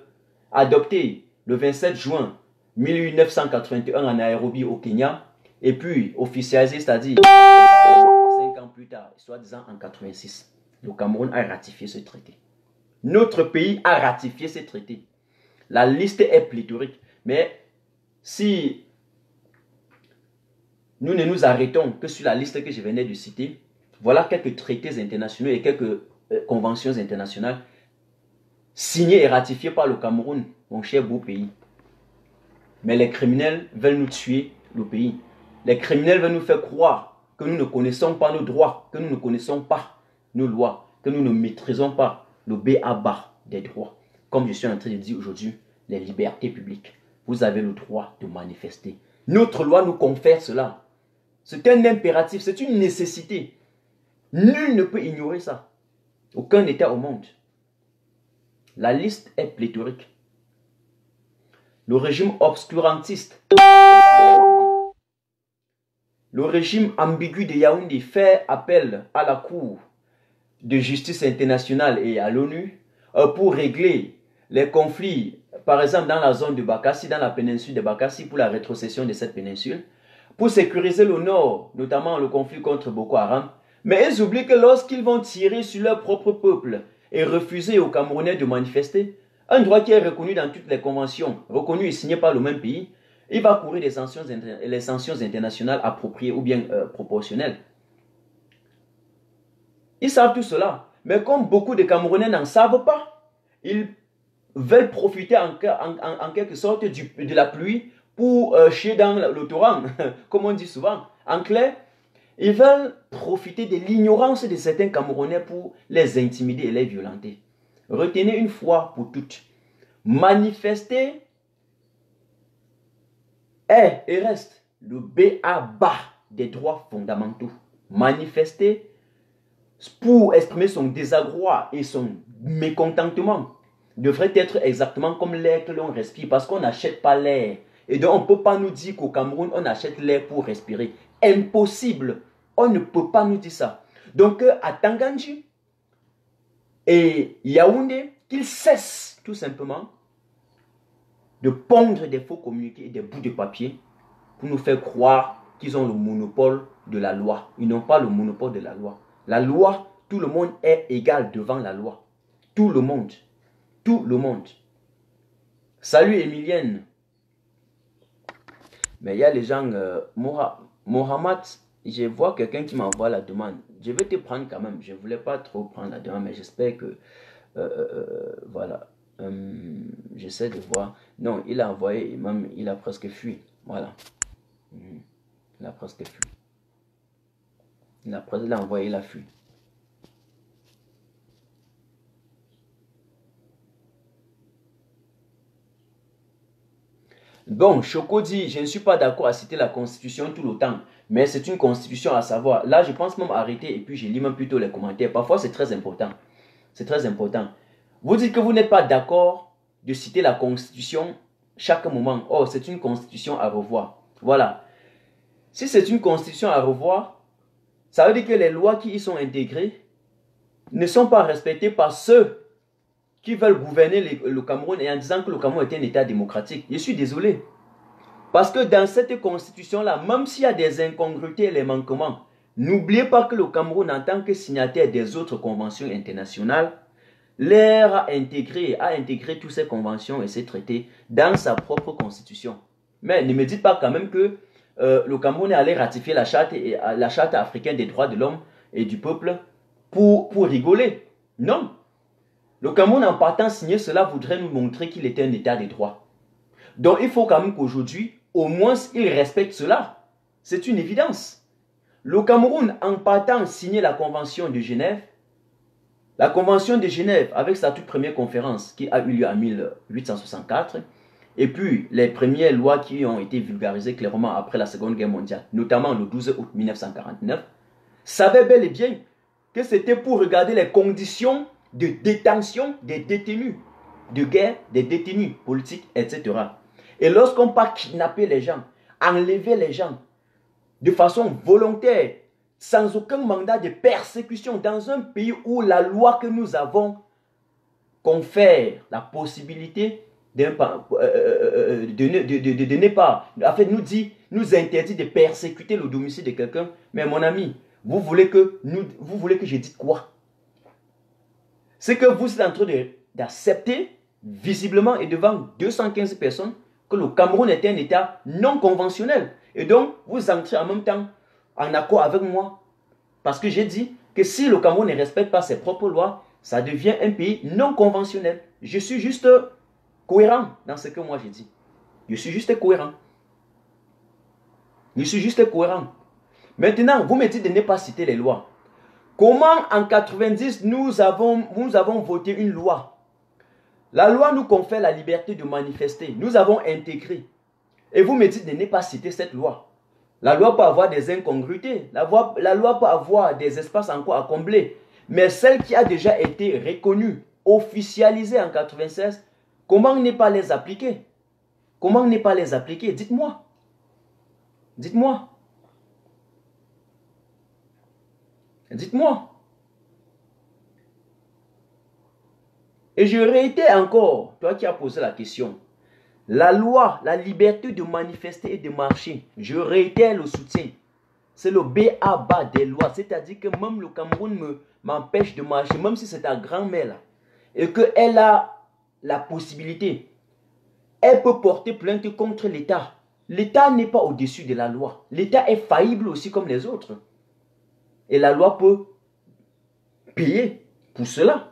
adoptée le 27 juin 1981 en Nairobi au Kenya, et puis officialisée, c'est-à-dire 5 ans plus tard, soi-disant en 86. Le Cameroun a ratifié ce traité. Notre pays a ratifié ce traité. La liste est pléthorique, mais si nous ne nous arrêtons que sur la liste que je venais de citer, voilà quelques traités internationaux et quelques conventions internationales signées et ratifiées par le Cameroun, mon cher beau pays. Mais les criminels veulent nous tuer le pays. Les criminels veulent nous faire croire que nous ne connaissons pas nos droits, que nous ne connaissons pas nos lois, que nous ne maîtrisons pas le b.a.-ba des droits. Comme je suis en train de dire aujourd'hui, les libertés publiques. Vous avez le droit de manifester. Notre loi nous confère cela. C'est un impératif, c'est une nécessité. Nul ne peut ignorer ça. Aucun État au monde. La liste est pléthorique. Le régime obscurantiste, le régime ambigu de Yaoundé fait appel à la Cour de justice internationale et à l'ONU pour régler les conflits, par exemple dans la zone de Bakassi, dans la péninsule de Bakassi, pour la rétrocession de cette péninsule, pour sécuriser le nord, notamment le conflit contre Boko Haram. Mais ils oublient que lorsqu'ils vont tirer sur leur propre peuple et refuser aux Camerounais de manifester, un droit qui est reconnu dans toutes les conventions, reconnu et signé par le même pays, il va courir les sanctions internationales appropriées ou bien proportionnelles. Ils savent tout cela. Mais comme beaucoup de Camerounais n'en savent pas, ils veulent profiter en quelque sorte de la pluie pour chier dans le torrent, comme on dit souvent. En clair, ils veulent profiter de l'ignorance de certains Camerounais pour les intimider et les violenter. Retenez une fois pour toutes, manifester est et reste le b.a.-ba des droits fondamentaux. Manifester pour exprimer son désarroi et son mécontentement devrait être exactement comme l'air que l'on respire, parce qu'on n'achète pas l'air. Et donc on ne peut pas nous dire qu'au Cameroun on achète l'air pour respirer. Impossible. On ne peut pas nous dire ça. Donc à Tanganji et Yaoundé, qu'ils cessent tout simplement de pondre des faux communiqués et des bouts de papier pour nous faire croire qu'ils ont le monopole de la loi. Ils n'ont pas le monopole de la loi. La loi, tout le monde est égal devant la loi. Tout le monde. Tout le monde. Salut Emilienne. Mais il y a les gens, Mohamed, je vois quelqu'un qui m'envoie la demande. Je vais te prendre quand même. Je ne voulais pas trop prendre la demande, mais j'espère que... voilà. J'essaie de voir. Non, il a envoyé, même il a presque fui. Voilà. Il a presque fui. Il a envoyé, il a fui. Bon, Choco dit, je ne suis pas d'accord à citer la constitution tout le temps, mais c'est une constitution à savoir. Là, je pense même arrêter et puis je lis même plutôt les commentaires. Parfois, c'est très important. C'est très important. Vous dites que vous n'êtes pas d'accord de citer la constitution chaque moment. Oh, c'est une constitution à revoir. Voilà. Si c'est une constitution à revoir, ça veut dire que les lois qui y sont intégrées ne sont pas respectées par ceux qui veulent gouverner le Cameroun et en disant que le Cameroun est un État démocratique. Je suis désolé. Parce que dans cette constitution-là, même s'il y a des incongruités et les manquements, n'oubliez pas que le Cameroun, en tant que signataire des autres conventions internationales, l'air a intégré toutes ces conventions et ces traités dans sa propre constitution. Mais ne me dites pas quand même que le Cameroun est allé ratifier la charte africaine des droits de l'homme et du peuple pour rigoler. Non. Le Cameroun, en partant signer cela, voudrait nous montrer qu'il était un État de droit. Donc il faut quand même qu'aujourd'hui, au moins, il respecte cela. C'est une évidence. Le Cameroun, en partant signer la Convention de Genève, avec sa toute première conférence qui a eu lieu en 1864, et puis les premières lois qui ont été vulgarisées clairement après la Seconde Guerre mondiale, notamment le 12 août 1949, savait bel et bien que c'était pour regarder les conditions de détention des détenus de guerre, des détenus politiques, etc. Et lorsqu'on part kidnapper les gens, enlever les gens de façon volontaire, sans aucun mandat de persécution, dans un pays où la loi que nous avons confère la possibilité de ne pas, en fait, nous interdit de persécuter le domicile de quelqu'un. Mais mon ami, vous voulez que je dise quoi? C'est que vous êtes en train d'accepter, visiblement et devant 215 personnes, que le Cameroun est un État non conventionnel. Et donc, vous entrez en même temps en accord avec moi. Parce que j'ai dit que si le Cameroun ne respecte pas ses propres lois, ça devient un pays non conventionnel. Je suis juste cohérent dans ce que moi j'ai dit. Je suis juste cohérent. Je suis juste cohérent. Maintenant, vous me dites de ne pas citer les lois. Comment en 90 nous avons voté une loi? La loi nous confère la liberté de manifester. Nous avons intégré. Et vous me dites de ne pas citer cette loi. La loi peut avoir des incongruités. La loi peut avoir des espaces encore à combler. Mais celle qui a déjà été reconnue, officialisée en 96, comment ne pas les appliquer? Comment ne pas les appliquer? Dites-moi. Dites-moi. Dites-moi. Et je réitère encore, toi qui as posé la question, la loi, la liberté de manifester et de marcher, je réitère le soutien. C'est le b.a.-ba des lois, c'est-à-dire que même le Cameroun m'empêche de marcher, même si c'est ta grand-mère là, et qu'elle a la possibilité, elle peut porter plainte contre l'État. L'État n'est pas au-dessus de la loi. L'État est faillible aussi comme les autres. Et la loi peut payer pour cela.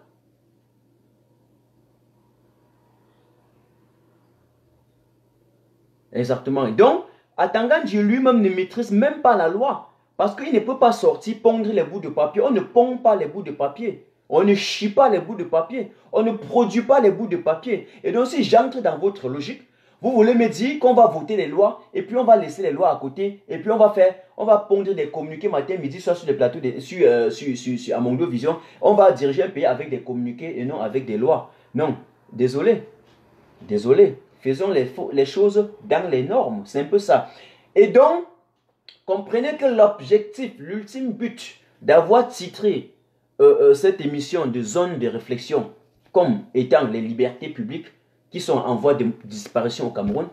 Exactement. Et donc, Atangandji lui-même ne maîtrise même pas la loi. Parce qu'il ne peut pas sortir pondre les bouts de papier. On ne pond pas les bouts de papier. On ne chie pas les bouts de papier. On ne produit pas les bouts de papier. Et donc, si j'entre dans votre logique, vous voulez me dire qu'on va voter les lois et puis on va laisser les lois à côté et puis on va pondre des communiqués matin, midi, soit sur les plateaux, sur Amondo Vision. On va diriger un pays avec des communiqués et non avec des lois. Non, désolé. Désolé. Faisons les choses dans les normes. C'est un peu ça. Et donc, comprenez que l'objectif, l'ultime but d'avoir titré cette émission de zone de réflexion comme étant les libertés publiques qui sont en voie de disparition au Cameroun,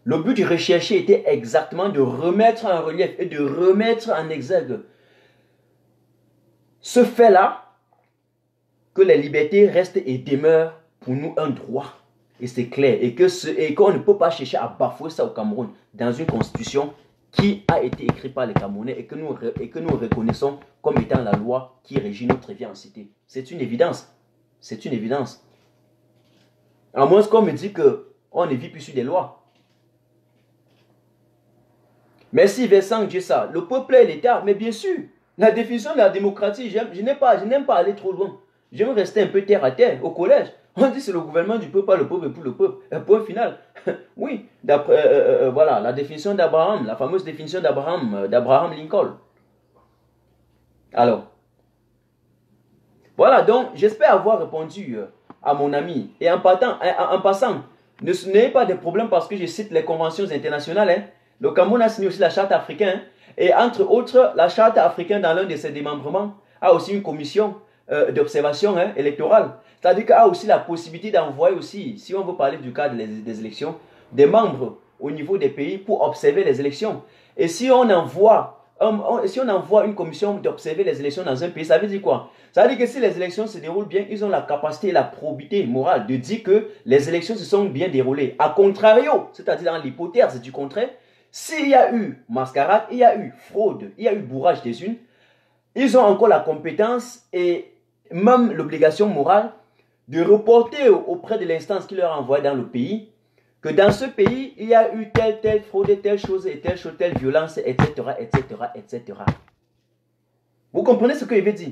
le but recherché était exactement de remettre en relief et de remettre en exergue ce fait-là, que les libertés restent et demeurent pour nous un droit. Et c'est clair. Et qu'on ne peut pas chercher à bafouer ça au Cameroun dans une constitution qui a été écrite par les Camerounais et que nous reconnaissons comme étant la loi qui régit notre vie en cité. C'est une évidence. C'est une évidence. À moins qu'on me dit qu'on ne vit plus sur des lois. Merci Vincent Djessa. Le peuple est l'État. Mais bien sûr, la définition de la démocratie, je n'aime pas aller trop loin. J'aime rester un peu terre à terre. Au collège, on dit c'est le gouvernement du peuple, pas le peuple pour le peuple. Point final. Oui, d'après voilà, la définition d'Abraham, la fameuse définition d'Abraham Lincoln. Alors, voilà, donc j'espère avoir répondu à mon ami. Et en passant, n'ayez pas de problème parce que je cite les conventions internationales. Hein. Le Cameroun a signé aussi la charte africaine. Et entre autres, la charte africaine dans l'un de ses démembrements a aussi une commission d'observation électorale. C'est-à-dire qu'il y a aussi la possibilité d'envoyer aussi, si on veut parler du cadre des élections, des membres au niveau des pays pour observer les élections. Et si on envoie une commission d'observer les élections dans un pays, ça veut dire quoi? Ça veut dire que si les élections se déroulent bien, ils ont la capacité et la probité morale de dire que les élections se sont bien déroulées. A contrario, c'est-à-dire dans l'hypothèse du contraire, s'il y a eu mascarade, il y a eu fraude, il y a eu bourrage des urnes, ils ont encore la compétence et même l'obligation morale de reporter auprès de l'instance qui leur a envoyé dans le pays que dans ce pays, il y a eu telle fraude, telle chose, telle violence, etc., etc., etc. Vous comprenez ce que je veux dire?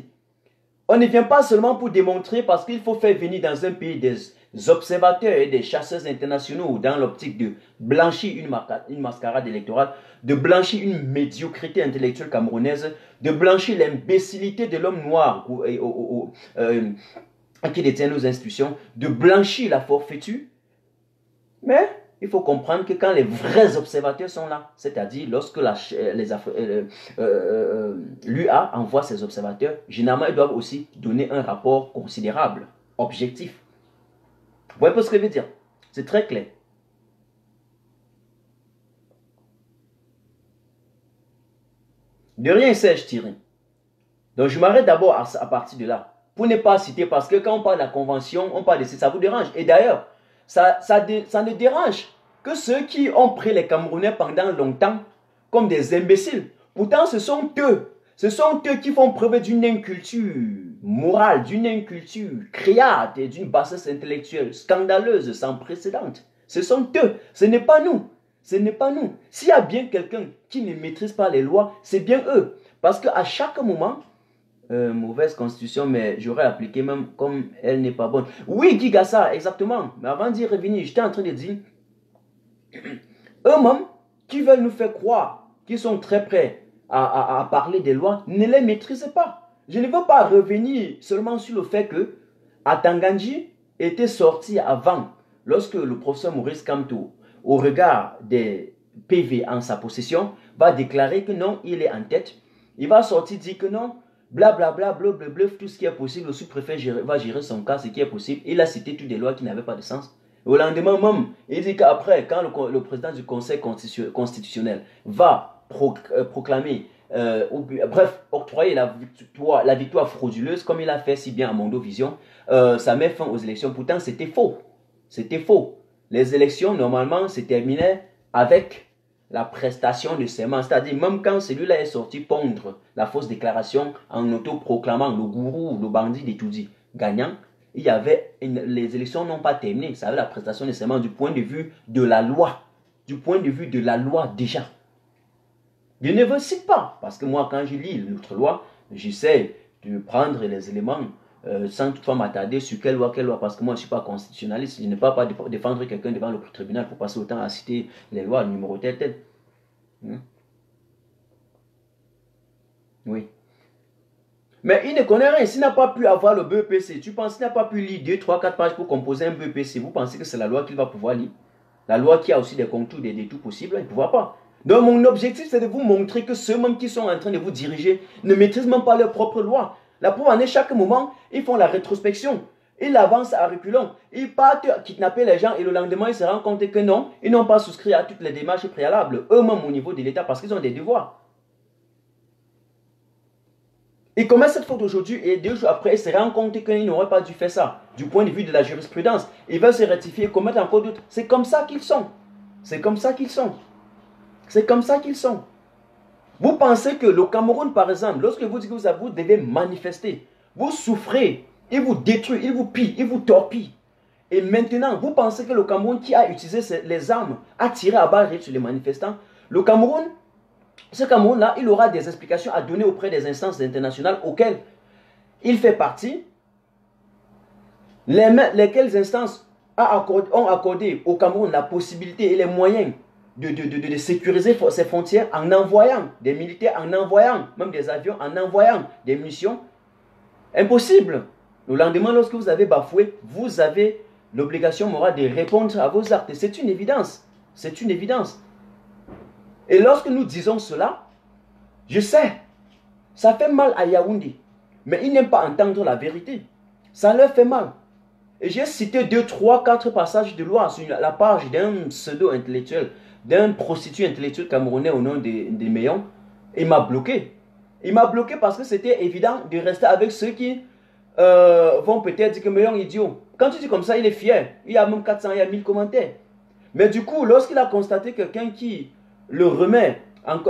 On ne vient pas seulement pour démontrer parce qu'il faut faire venir dans un pays des observateurs et des chasseurs internationaux dans l'optique de blanchir une mascarade électorale, de blanchir une médiocrité intellectuelle camerounaise, de blanchir l'imbécilité de l'homme noir qui détient nos institutions, de blanchir la forfaiture. Mais il faut comprendre que quand les vrais observateurs sont là, c'est-à-dire lorsque l'UA envoie ses observateurs, généralement ils doivent aussi donner un rapport considérable, objectif. Vous voyez pas ce que je veux dire? C'est très clair. De rien sais-je tirer. Donc je m'arrête d'abord à partir de là. Pour ne pas citer, parce que quand on parle de la convention, on parle de ça vous dérange. Et d'ailleurs, ça ne dérange que ceux qui ont pris les Camerounais pendant longtemps comme des imbéciles. Pourtant, ce sont eux qui font preuve d'une inculture morale, d'une inculture créate et d'une bassesse intellectuelle scandaleuse sans précédent. Ce sont eux, ce n'est pas nous. Ce n'est pas nous. S'il y a bien quelqu'un qui ne maîtrise pas les lois, c'est bien eux. Parce qu'à chaque moment, mauvaise constitution, mais j'aurais appliqué même comme elle n'est pas bonne. Oui, Gigassa, exactement. Mais avant d'y revenir, j'étais en train de dire, eux-mêmes, qui veulent nous faire croire qu'ils sont très prêts à parler des lois, ne les maîtrisent pas. Je ne veux pas revenir seulement sur le fait que Atanganji était sorti avant, lorsque le professeur Maurice Kamto, au regard des PV en sa possession, va déclarer que non, il est en tête. Il va sortir dire que non, blablabla, blablabla, tout ce qui est possible, le sous-préfet va gérer son cas, ce qui est possible. Il a cité toutes des lois qui n'avaient pas de sens. Au lendemain même, il dit qu'après, quand le président du Conseil constitutionnel va proclamer, bref, octroyer la victoire frauduleuse, comme il a fait si bien à Mondovision, ça met fin aux élections. Pourtant, c'était faux. C'était faux. Les élections, normalement, se terminaient avec la prestation de serment. C'est-à-dire, même quand celui-là est sorti pondre la fausse déclaration en autoproclamant le gourou, le bandit d'Etoudi gagnant, il y avait les élections n'ont pas terminé. Ça avait la prestation de serment du point de vue de la loi. Du point de vue de la loi déjà. Je ne veux cite pas. Parce que moi, quand je lis notre loi, j'essaie de prendre les éléments sans toutefois m'attarder sur quelle loi, parce que moi je ne suis pas constitutionnaliste, je ne peux pas défendre quelqu'un devant le tribunal pour passer autant à citer les lois, le numéro tel. Oui. Mais il ne connaît rien, s'il n'a pas pu avoir le BEPC, tu penses qu'il n'a pas pu lire 2, 3, 4 pages pour composer un BEPC, vous pensez que c'est la loi qu'il va pouvoir lire? La loi qui a aussi des contours, des détours possibles, il ne pourra pas. Donc mon objectif c'est de vous montrer que ceux-mêmes qui sont en train de vous diriger ne maîtrisent même pas leur propre loi. La preuve en est, chaque moment, ils font la rétrospection. Ils avancent à reculons. Ils partent kidnapper les gens et le lendemain, ils se rendent compte que non, ils n'ont pas souscrit à toutes les démarches préalables, eux-mêmes au niveau de l'État, parce qu'ils ont des devoirs. Ils commettent cette faute aujourd'hui et 2 jours après, ils se rendent compte qu'ils n'auraient pas dû faire ça. Du point de vue de la jurisprudence, ils veulent se rectifier et commettre encore d'autres. C'est comme ça qu'ils sont. C'est comme ça qu'ils sont. C'est comme ça qu'ils sont. Vous pensez que le Cameroun, par exemple, lorsque vous dites que vous devez manifester, vous souffrez, il vous détruit, il vous pille, il vous torpille. Et maintenant, vous pensez que le Cameroun qui a utilisé les armes, a tiré à balles réelles sur les manifestants, le Cameroun, ce Cameroun-là, il aura des explications à donner auprès des instances internationales auxquelles il fait partie, lesquelles instances ont accordé au Cameroun la possibilité et les moyens de sécuriser ses frontières en envoyant des militaires, en envoyant même des avions, en envoyant des munitions. Impossible. Le lendemain, lorsque vous avez bafoué, vous avez l'obligation morale de répondre à vos actes. C'est une évidence. C'est une évidence. Et lorsque nous disons cela, je sais, ça fait mal à Yaoundé. Mais ils n'aiment pas entendre la vérité. Ça leur fait mal. Et j'ai cité 2, 3, 4 passages de loi sur la page d'un pseudo-intellectuel, d'un prostitué intellectuel camerounais au nom de Meillon. Il m'a bloqué. Il m'a bloqué parce que c'était évident de rester avec ceux qui vont peut-être dire que Meillon est idiot. Quand tu dis comme ça, il est fier. Il y a même 400, il y a 1000 commentaires. Mais du coup, lorsqu'il a constaté quelqu'un qui le remet,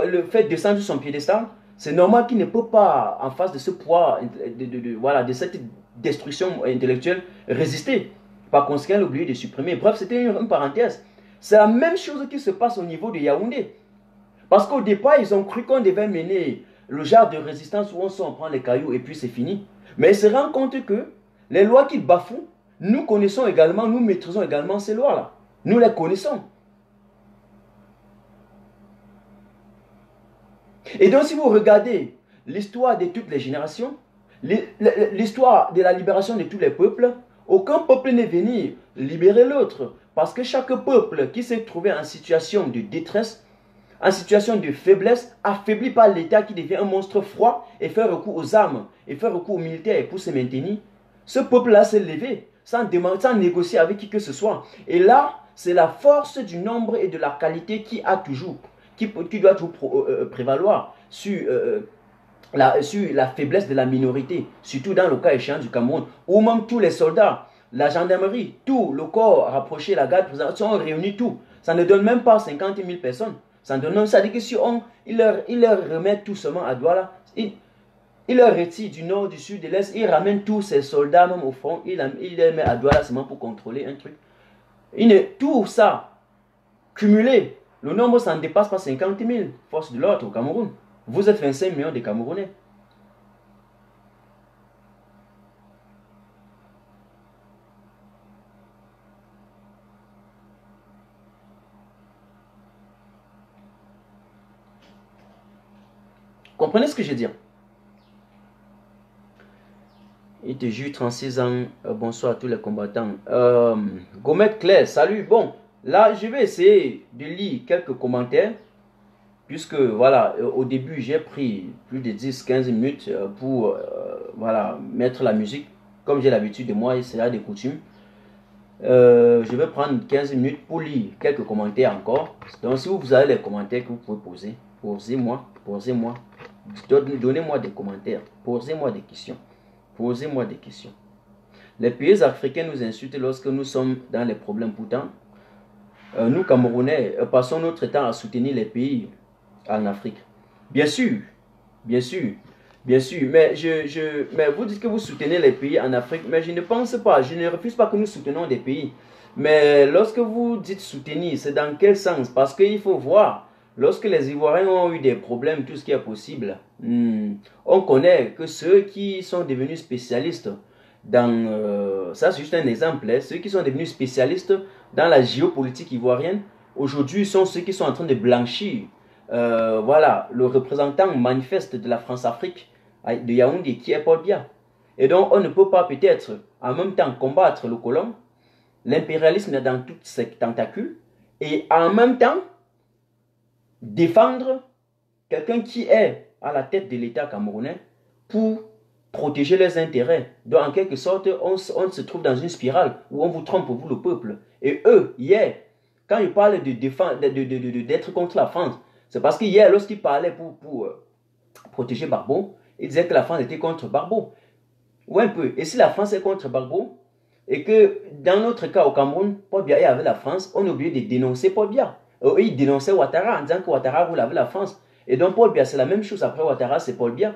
le fait descendre son piédestal, c'est normal qu'il ne peut pas, en face de ce poids, voilà, de cette destruction intellectuelle, résister. Par conséquent, il a oublié de supprimer. Bref, c'était une parenthèse. C'est la même chose qui se passe au niveau de Yaoundé. Parce qu'au départ, ils ont cru qu'on devait mener le genre de résistance où on prend les cailloux et puis c'est fini. Mais ils se rendent compte que les lois qu'ils bafouent, nous connaissons également, nous maîtrisons également ces lois-là. Nous les connaissons. Et donc, si vous regardez l'histoire de toutes les générations, l'histoire de la libération de tous les peuples, aucun peuple n'est venu libérer l'autre. Parce que chaque peuple qui s'est trouvé en situation de détresse, en situation de faiblesse, affaibli par l'État qui devient un monstre froid et fait recours aux armes, et fait recours aux militaires pour se maintenir, ce peuple-là s'est levé sans négocier avec qui que ce soit. Et là, c'est la force du nombre et de la qualité qui doit toujours prévaloir sur la faiblesse de la minorité, surtout dans le cas échéant du Cameroun, où même tous les soldats, la gendarmerie, tout le corps rapproché, la garde présidentielle, sont réunis tout. Ça ne donne même pas 50 000 personnes. Ça dit que si il leur remet tout seulement à Douala, il leur retire du nord, du sud, de l'est, il ramène tous ses soldats même au front, il les met à Douala seulement pour contrôler un truc. Tout ça, cumulé, le nombre ça ne dépasse pas 50 000 forces de l'ordre au Cameroun. Vous êtes 25 millions de Camerounais. Comprenez ce que je veux dire? Il te jure 36 ans. Bonsoir à tous les combattants. Gomet Claire, salut. Bon, là, je vais essayer de lire quelques commentaires. Puisque, voilà, au début, j'ai pris plus de 10-15 minutes pour, voilà, mettre la musique. Comme j'ai l'habitude de moi, et c'est là des coutumes. Je vais prendre 15 minutes pour lire quelques commentaires encore. Donc, si vous avez les commentaires que vous pouvez poser, posez-moi. Donnez-moi des commentaires. Posez-moi des questions. Posez-moi des questions. Les pays africains nous insultent lorsque nous sommes dans les problèmes. Pourtant, nous, Camerounais, passons notre temps à soutenir les pays en Afrique. Bien sûr, bien sûr, bien sûr. Mais, mais vous dites que vous soutenez les pays en Afrique, mais je ne pense pas, je ne refuse pas que nous soutenons des pays. Mais lorsque vous dites soutenir, c'est dans quel sens? Parce qu'il faut voir, lorsque les Ivoiriens ont eu des problèmes, tout ce qui est possible, on connaît que ceux qui sont devenus spécialistes dans, ça c'est juste un exemple, hein, ceux qui sont devenus spécialistes dans la géopolitique ivoirienne, aujourd'hui sont ceux qui sont en train de blanchir. Voilà, le représentant manifeste de la France-Afrique de Yaoundé qui est Paul Biya. Et donc on ne peut pas peut-être en même temps combattre le colon, l'impérialisme dans toutes ses tentacules, et en même temps défendre quelqu'un qui est à la tête de l'État camerounais pour protéger les intérêts. Donc en quelque sorte, on se trouve dans une spirale où on vous trompe, vous le peuple. Et eux, hier, quand ils parlent de défendre, d'être contre la France, c'est parce qu'hier, lorsqu'ils parlaient pour protéger Barbeau, ils disaient que la France était contre Barbeau. Ouais, un peu. Et si la France est contre Barbeau, et que dans notre cas au Cameroun, Paul Biya est avec la France, on a oublié de dénoncer Paul Biya. Ils dénonçaient Ouattara en disant que Ouattara roule avec la France. Et donc Paul Biya, c'est la même chose après Ouattara, c'est Paul Biya.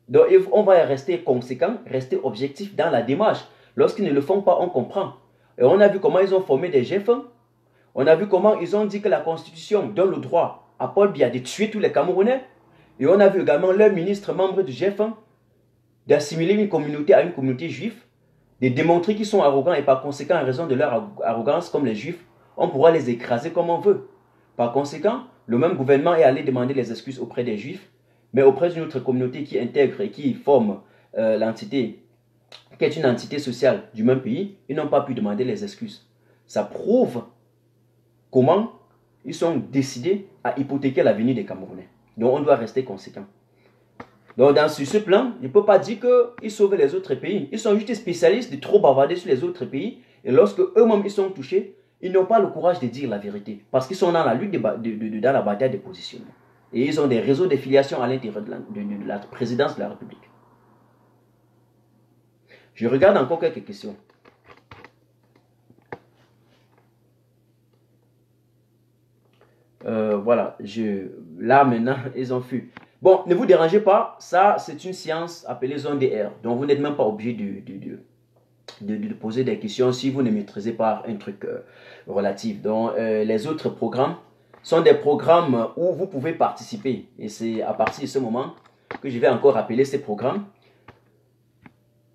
Donc on va rester conséquent, rester objectif dans la démarche. Lorsqu'ils ne le font pas, on comprend. Et on a vu comment ils ont formé des G1. On a vu comment ils ont dit que la Constitution donne le droit à Paul Biya de tuer tous les Camerounais. Et on a vu également leur ministre membre du G1 d'assimiler une communauté à une communauté juive, de démontrer qu'ils sont arrogants et par conséquent, en raison de leur arrogance comme les juifs, on pourra les écraser comme on veut. Par conséquent, le même gouvernement est allé demander les excuses auprès des juifs, mais auprès d'une autre communauté qui intègre et qui forme l'entité, qui est une entité sociale du même pays, ils n'ont pas pu demander les excuses. Ça prouve comment ils sont décidés à hypothéquer l'avenir des Camerounais. Donc on doit rester conséquent. Donc, sur ce plan, il ne peut pas dire qu'ils sauvent les autres pays. Ils sont juste spécialistes de trop bavarder sur les autres pays. Et lorsque eux-mêmes ils sont touchés, ils n'ont pas le courage de dire la vérité. Parce qu'ils sont dans la lutte, dans la bataille des positionnements. Et ils ont des réseaux de filiation à l'intérieur de la présidence de la République. Je regarde encore quelques questions. Voilà, là maintenant, ils ont fui. Bon, ne vous dérangez pas, ça c'est une science appelée zone DR. Donc vous n'êtes même pas obligé de poser des questions si vous ne maîtrisez pas un truc relatif. Donc les autres programmes sont des programmes où vous pouvez participer. Et c'est à partir de ce moment que je vais encore rappeler ces programmes.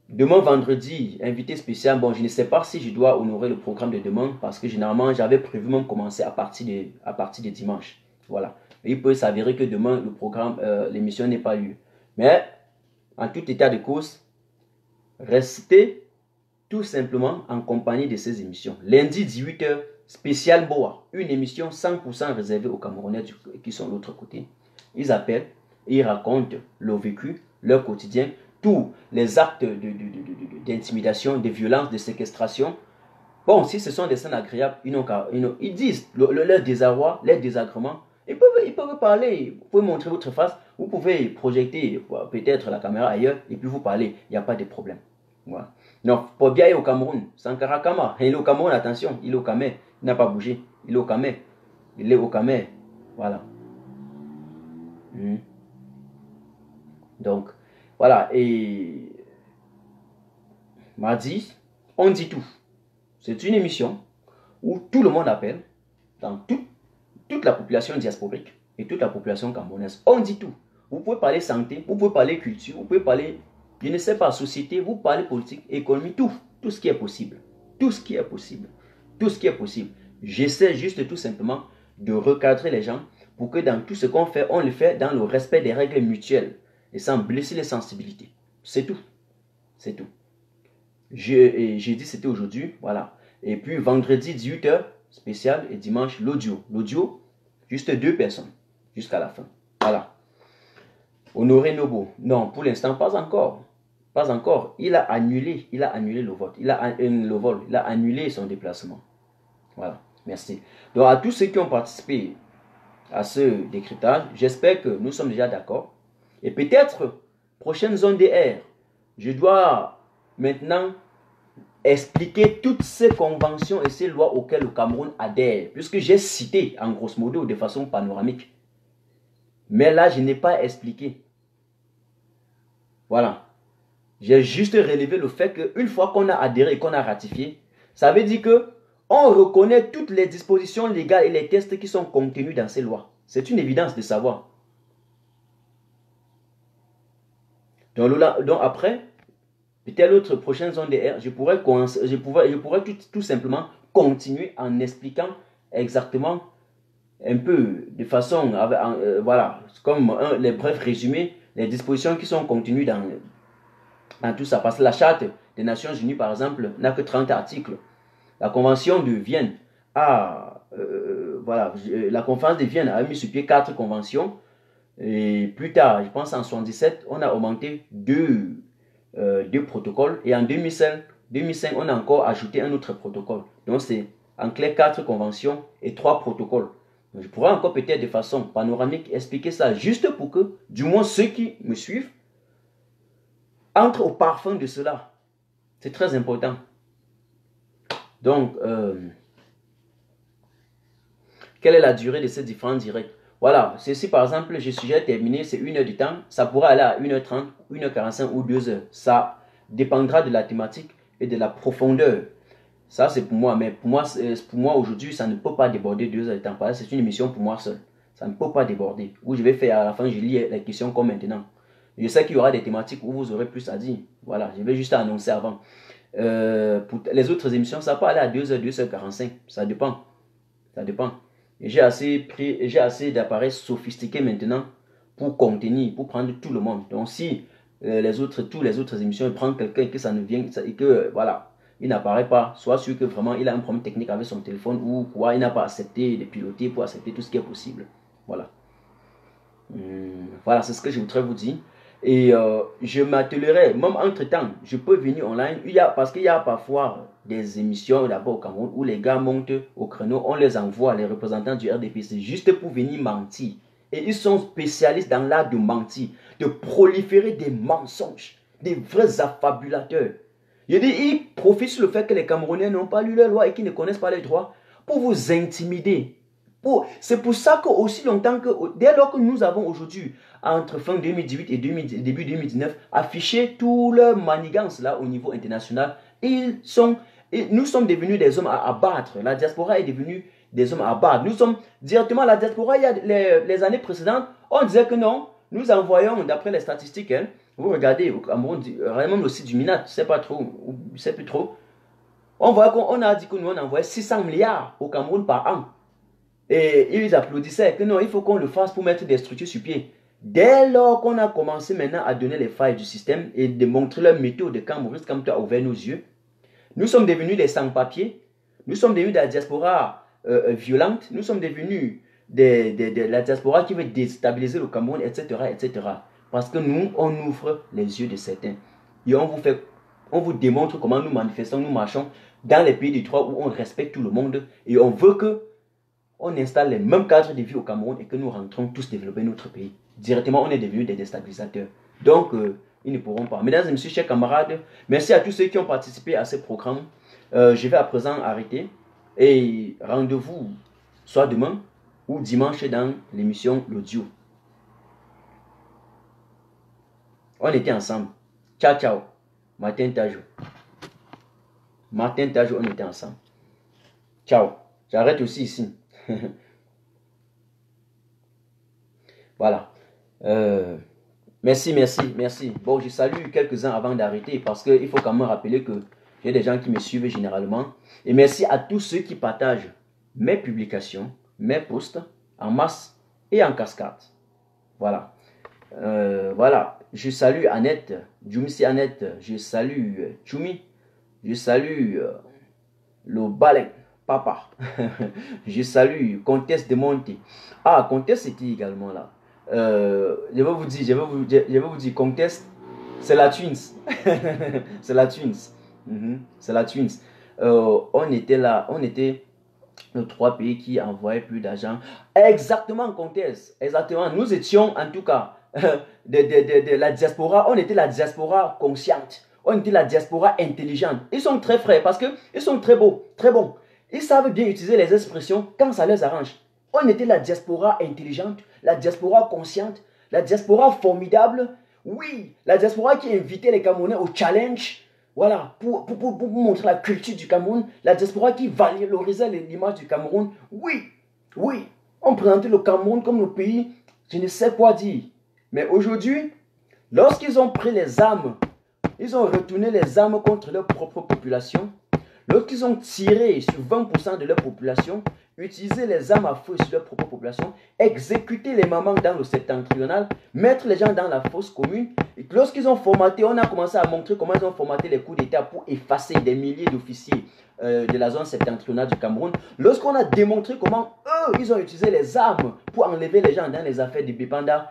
Demain vendredi, invité spécial. Bon, je ne sais pas si je dois honorer le programme de demain parce que généralement j'avais prévu même commencer à partir de dimanche. Voilà. Et il peut s'avérer que demain le programme, l'émission n'est pas lieu. Mais en tout état de cause, restez tout simplement en compagnie de ces émissions. Lundi 18h, spécial Boa, une émission 100% réservée aux Camerounais qui sont de l'autre côté. Ils appellent, ils racontent leur vécu, leur quotidien, tous les actes d'intimidation, de violence, de séquestration. Bon, si ce sont des scènes agréables, ils disent leur désarroi, leur désagrément. Ils peuvent parler, vous pouvez montrer votre face, vous pouvez projeter peut-être la caméra ailleurs et puis vous parler, il n'y a pas de problème. Voilà. Non, pour bien aller au Cameroun, Sankara Kama, il est au Cameroun, attention, il est au Cameroun, il n'a pas bougé, il est au Cameroun, il est au Cameroun, voilà. Donc, voilà, et mardi, on dit tout. C'est une émission où tout le monde appelle, dans toute la population diasporique et toute la population camerounaise. On dit tout. Vous pouvez parler santé, vous pouvez parler culture, vous pouvez parler, je ne sais pas, société, vous parlez politique, économie, tout ce qui est possible. Tout ce qui est possible. Tout ce qui est possible. J'essaie juste tout simplement de recadrer les gens pour que dans tout ce qu'on fait, on le fait dans le respect des règles mutuelles et sans blesser les sensibilités. C'est tout. C'est tout. J'ai dit c'était aujourd'hui, voilà. Et puis vendredi 18h, spécial, et dimanche l'audio. L'audio, juste 2 personnes, jusqu'à la fin. Voilà. Honoré Nobo, non, pour l'instant, pas encore. Pas encore. Il a annulé le vote. Le vol. Il a annulé son déplacement. Voilà. Merci. Donc à tous ceux qui ont participé à ce décryptage, j'espère que nous sommes déjà d'accord. Et peut-être, prochaine zone DR, je dois maintenant expliquer toutes ces conventions et ces lois auxquelles le Cameroun adhère, puisque j'ai cité en grosso modo de façon panoramique. Mais là, je n'ai pas expliqué. Voilà. J'ai juste relevé le fait qu'une fois qu'on a adhéré et qu'on a ratifié, ça veut dire que on reconnaît toutes les dispositions légales et les textes qui sont contenus dans ces lois. C'est une évidence de savoir. Donc après, peut-être l'autre prochaine zone DR, je pourrais tout simplement continuer en expliquant exactement un peu de façon, voilà, comme les brefs résumés, les dispositions qui sont contenues dans tout ça. Parce que la charte des Nations Unies, par exemple, n'a que 30 articles. La Convention de Vienne voilà, la conférence de Vienne a mis sur pied 4 conventions. Et plus tard, je pense en 1977, on a augmenté 2 protocoles. Et en 2005, on a encore ajouté un autre protocole. Donc c'est en clair 4 conventions et 3 protocoles. Donc, je pourrais encore peut-être de façon panoramique expliquer ça juste pour que, du moins ceux qui me suivent, entrent au parfum de cela. C'est très important. Donc, quelle est la durée de ces différents directs? Voilà, ceci par exemple, j'ai sujet terminé, c'est 1 heure de temps. Ça pourrait aller à 1h30, 1h45 ou 2 heures. Ça dépendra de la thématique et de la profondeur. Ça, c'est pour moi. Mais pour moi aujourd'hui, ça ne peut pas déborder 2 heures de temps. C'est une émission pour moi seul. Ça ne peut pas déborder. Où je vais faire à la fin, je lis les questions comme maintenant. Je sais qu'il y aura des thématiques où vous aurez plus à dire. Voilà, je vais juste annoncer avant. Pour les autres émissions, ça peut aller à 2 heures, 2h45. Ça dépend. Ça dépend. Et j'ai assez d'appareils sophistiqués maintenant pour contenir, pour prendre tout le monde. Donc si toutes les autres émissions, prennent quelqu'un et que ça ne vient, et que voilà, il n'apparaît pas, soit sûr que vraiment il a un problème technique avec son téléphone ou quoi, il n'a pas accepté de piloter pour accepter tout ce qui est possible. Voilà. Voilà, c'est ce que je voudrais vous dire. Et je m'attelerai, même entre-temps, je peux venir online. Parce qu'il y a parfois des émissions d'abord au Cameroun où les gars montent au créneau, on les envoie, les représentants du RDPC, juste pour venir mentir. Et ils sont spécialistes dans l'art de mentir, de proliférer des mensonges, des vrais affabulateurs. Je dis, ils profitent sur le fait que les Camerounais n'ont pas lu les lois et qu'ils ne connaissent pas les droits pour vous intimider. C'est pour ça qu'aussi longtemps que, dès lors que nous avons aujourd'hui, entre fin 2018 et début 2019, affiché tout leur manigance là au niveau international, nous sommes devenus des hommes à abattre. La diaspora est devenue des hommes à abattre. Nous sommes directement la diaspora. Il y a les années précédentes, on disait que non, nous envoyons, d'après les statistiques, hein, vous regardez au Cameroun, même le site du MINAT, je ne sais pas trop, je ne sais plus trop, on a dit que nous on envoyait 600 milliards au Cameroun par an. Et ils applaudissaient que non, il faut qu'on le fasse pour mettre des structures sur pied. Dès lors qu'on a commencé maintenant à donner les failles du système et de montrer leur méthode de quand Maurice Kamto a ouvert nos yeux, nous sommes devenus des sans-papiers, nous sommes devenus de la diaspora violente, nous sommes devenus de la diaspora qui veut déstabiliser le Cameroun, etc., etc. Parce que nous, on ouvre les yeux de certains. Et on vous démontre comment nous manifestons, nous marchons dans les pays du droit où on respecte tout le monde et on veut que on installe les mêmes cadres de vie au Cameroun et que nous rentrons tous développer notre pays. Directement, on est devenus des déstabilisateurs. Donc, ils ne pourront pas. Mesdames et messieurs, chers camarades, merci à tous ceux qui ont participé à ce programme. Je vais à présent arrêter et rendez-vous soit demain ou dimanche dans l'émission L'Audio. On était ensemble. Ciao, ciao. Martin Tajo. Martin Tajo, on était ensemble. Ciao. J'arrête aussi ici. Voilà. Merci. Bon, je salue quelques-uns avant d'arrêter parce qu'il faut quand même rappeler que j'ai des gens qui me suivent généralement. Et merci à tous ceux qui partagent mes publications, mes posts en masse et en cascade. Voilà. Voilà. Je salue Annette, Jumisi Annette. Je salue Chumi. Je salue le Balen. Papa, je salue Comtesse de Monte. Ah, Comtesse était également là. Je vais vous dire, Comtesse, c'est la Twins. C'est la Twins. C'est la Twins. On était là, on était nos 3 pays qui envoyaient plus d'argent. Exactement, Comtesse. Exactement. Nous étions, en tout cas, de la diaspora. On était la diaspora consciente. On était la diaspora intelligente. Ils sont très frais parce qu'ils sont très beaux, très bons. Ils savent bien utiliser les expressions quand ça les arrange. On était la diaspora intelligente, la diaspora consciente, la diaspora formidable. Oui, la diaspora qui invitait les Camerounais au challenge. Voilà, pour montrer la culture du Cameroun. La diaspora qui valorisait l'image du Cameroun. Oui, on présentait le Cameroun comme le pays, je ne sais quoi dire. Mais aujourd'hui, lorsqu'ils ont pris les armes, ils ont retourné les armes contre leur propre population. Lorsqu'ils ont tiré sur 20% de leur population, utilisé les armes à feu sur leur propre population, exécuté les mamans dans le septentrional, mettre les gens dans la fosse commune. Lorsqu'ils ont formaté, on a commencé à montrer comment ils ont formaté les coups d'État pour effacer des milliers d'officiers de la zone septentrionale du Cameroun. Lorsqu'on a démontré comment eux, ils ont utilisé les armes pour enlever les gens dans les affaires du Bipanda,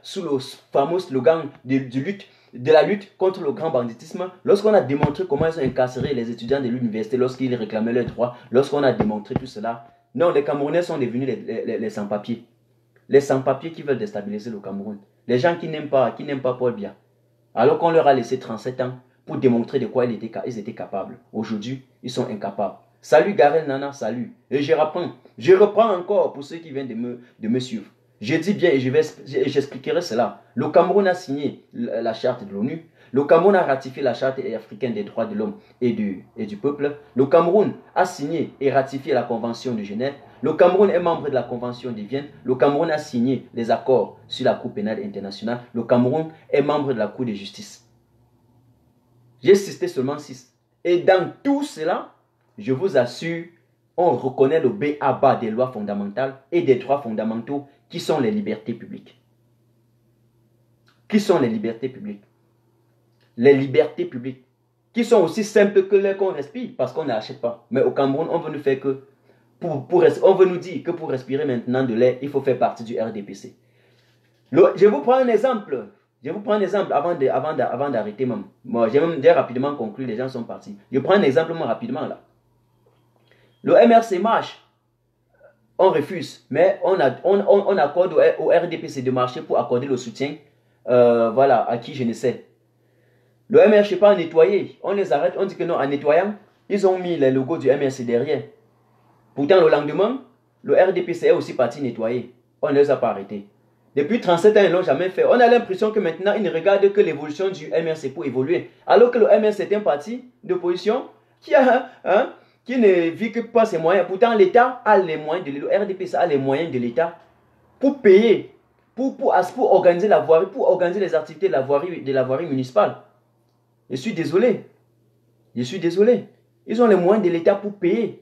sous le fameux slogan de la lutte contre le grand banditisme, lorsqu'on a démontré comment ils ont incarcéré les étudiants de l'université lorsqu'ils réclamaient leurs droits, lorsqu'on a démontré tout cela, non, les Camerounais sont devenus les sans-papiers. Les sans-papiers qui veulent déstabiliser le Cameroun. Les gens qui n'aiment pas Paul Biya. Alors qu'on leur a laissé 37 ans pour démontrer de quoi ils étaient capables. Aujourd'hui, ils sont incapables. Salut Garel Nana, salut. Et je reprends encore pour ceux qui viennent de me suivre. Je dis bien et j'expliquerai cela. Le Cameroun a signé la charte de l'ONU. Le Cameroun a ratifié la charte africaine des droits de l'homme et du peuple. Le Cameroun a signé et ratifié la convention de Genève. Le Cameroun est membre de la convention de Vienne. Le Cameroun a signé les accords sur la Cour pénale internationale. Le Cameroun est membre de la Cour de justice. J'ai cité seulement 6. Et dans tout cela, je vous assure, on reconnaît le b.a.-ba des lois fondamentales et des droits fondamentaux qui sont les libertés publiques. Qui sont les libertés publiques? Les libertés publiques, qui sont aussi simples que l'air qu'on respire, parce qu'on n'achète pas. Mais au Cameroun, on veut nous faire que, on veut nous dire que pour respirer maintenant de l'air, il faut faire partie du RDPC. Je vous prends un exemple. Je vous prends un exemple avant d'arrêter même. Moi, j'ai même déjà rapidement conclu, les gens sont partis. Je prends un exemple rapidement là. Le MRC marche. On refuse, mais on accorde au RDPC de marcher pour accorder le soutien, voilà, à qui je ne sais. Le MRC pas nettoyé, on les arrête, on dit que non, en nettoyant, ils ont mis les logos du MRC derrière. Pourtant, le lendemain, le RDPC est aussi parti nettoyer. On ne les a pas arrêtés. Depuis 37 ans, ils ne l'ont jamais fait. On a l'impression que maintenant, ils ne regardent que l'évolution du MRC pour évoluer. Alors que le MRC est un parti d'opposition qui ne vit que par ses moyens. Pourtant, l'État a les moyens, le RDPC a les moyens de l'État pour payer, pour organiser la voirie, pour organiser les activités de la voirie municipale. Je suis désolé. Je suis désolé. Ils ont les moyens de l'État pour payer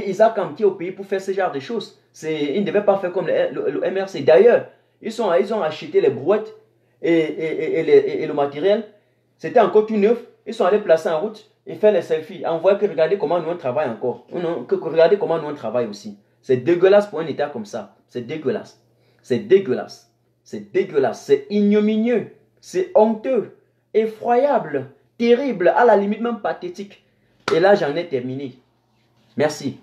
Isaac Amki au pays pour faire ce genre de choses. Ils ne devaient pas faire comme le MRC. D'ailleurs, ils ont acheté les brouettes et le matériel. C'était encore tout neuf. Ils sont allés placer en route et faire les selfies. On voit que regardez comment nous on travaille encore. Regardez comment nous on travaille aussi. C'est dégueulasse pour un État comme ça. C'est dégueulasse. C'est dégueulasse. C'est dégueulasse. C'est ignominieux. C'est honteux. Effroyable. Terrible. À la limite même pathétique. Et là, j'en ai terminé. Merci.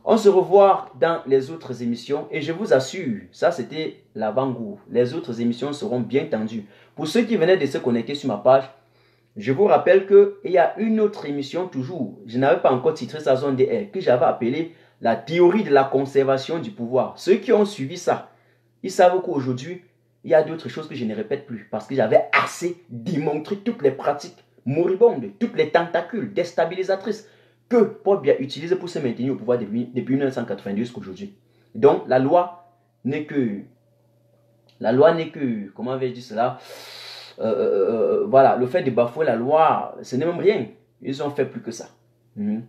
On se revoit dans les autres émissions et je vous assure, ça c'était l'avant-goût. Les autres émissions seront bien tendues. Pour ceux qui venaient de se connecter sur ma page, je vous rappelle qu'il y a une autre émission toujours. Je n'avais pas encore titré sa zone DR que j'avais appelée la théorie de la conservation du pouvoir. Ceux qui ont suivi ça, ils savent qu'aujourd'hui, il y a d'autres choses que je ne répète plus parce que j'avais assez démontré toutes les pratiques moribondes, toutes les tentacules déstabilisatrices que Paul Biya utilise pour se maintenir au pouvoir depuis 1992 jusqu'à aujourd'hui. Donc, la loi n'est que, comment vais-je dire cela, voilà, le fait de bafouer la loi, ce n'est même rien. Ils ont fait plus que ça. Non,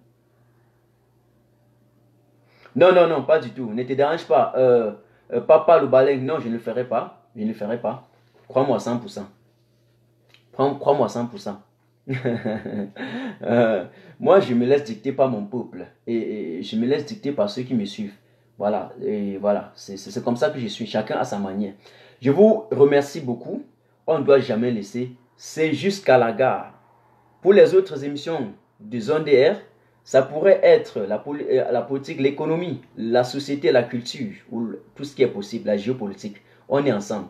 non, pas du tout. Ne te dérange pas. Papa le balai, non, je ne le ferai pas. Je ne le ferai pas. Crois-moi à 100%. Crois-moi à 100%. Moi, je me laisse dicter par mon peuple et je me laisse dicter par ceux qui me suivent. Voilà, et voilà, c'est comme ça que je suis. Chacun à sa manière. Je vous remercie beaucoup. On ne doit jamais laisser. C'est jusqu'à la gare. Pour les autres émissions de Zone DR, ça pourrait être la politique, l'économie, la société, la culture, ou tout ce qui est possible, la géopolitique. On est ensemble.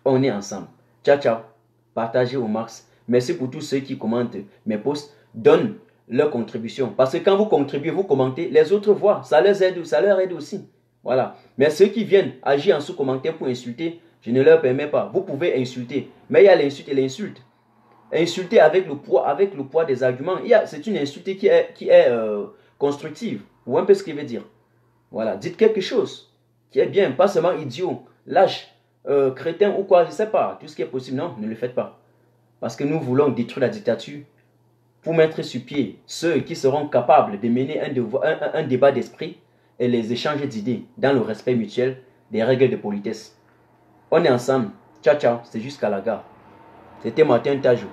On est ensemble. Ciao, ciao. Partagez au max. Merci pour tous ceux qui commentent mes posts, donnent leur contribution. Parce que quand vous contribuez, vous commentez, les autres voient, ça leur aide aussi. Voilà. Mais ceux qui viennent agir en sous-commentaire pour insulter, je ne leur permets pas. Vous pouvez insulter, mais il y a l'insulte et l'insulte. Insulter avec le poids des arguments, c'est une insulte qui est constructive. Ou un peu ce qu'il veut dire. Voilà. Dites quelque chose qui est bien, pas seulement idiot, lâche, crétin ou quoi, je ne sais pas. Tout ce qui est possible, non, ne le faites pas. Parce que nous voulons détruire la dictature pour mettre sur pied ceux qui seront capables de mener un débat d'esprit et les échanges d'idées dans le respect mutuel des règles de politesse. On est ensemble. Ciao, ciao. C'est jusqu'à la gare. C'était Martin Tajou.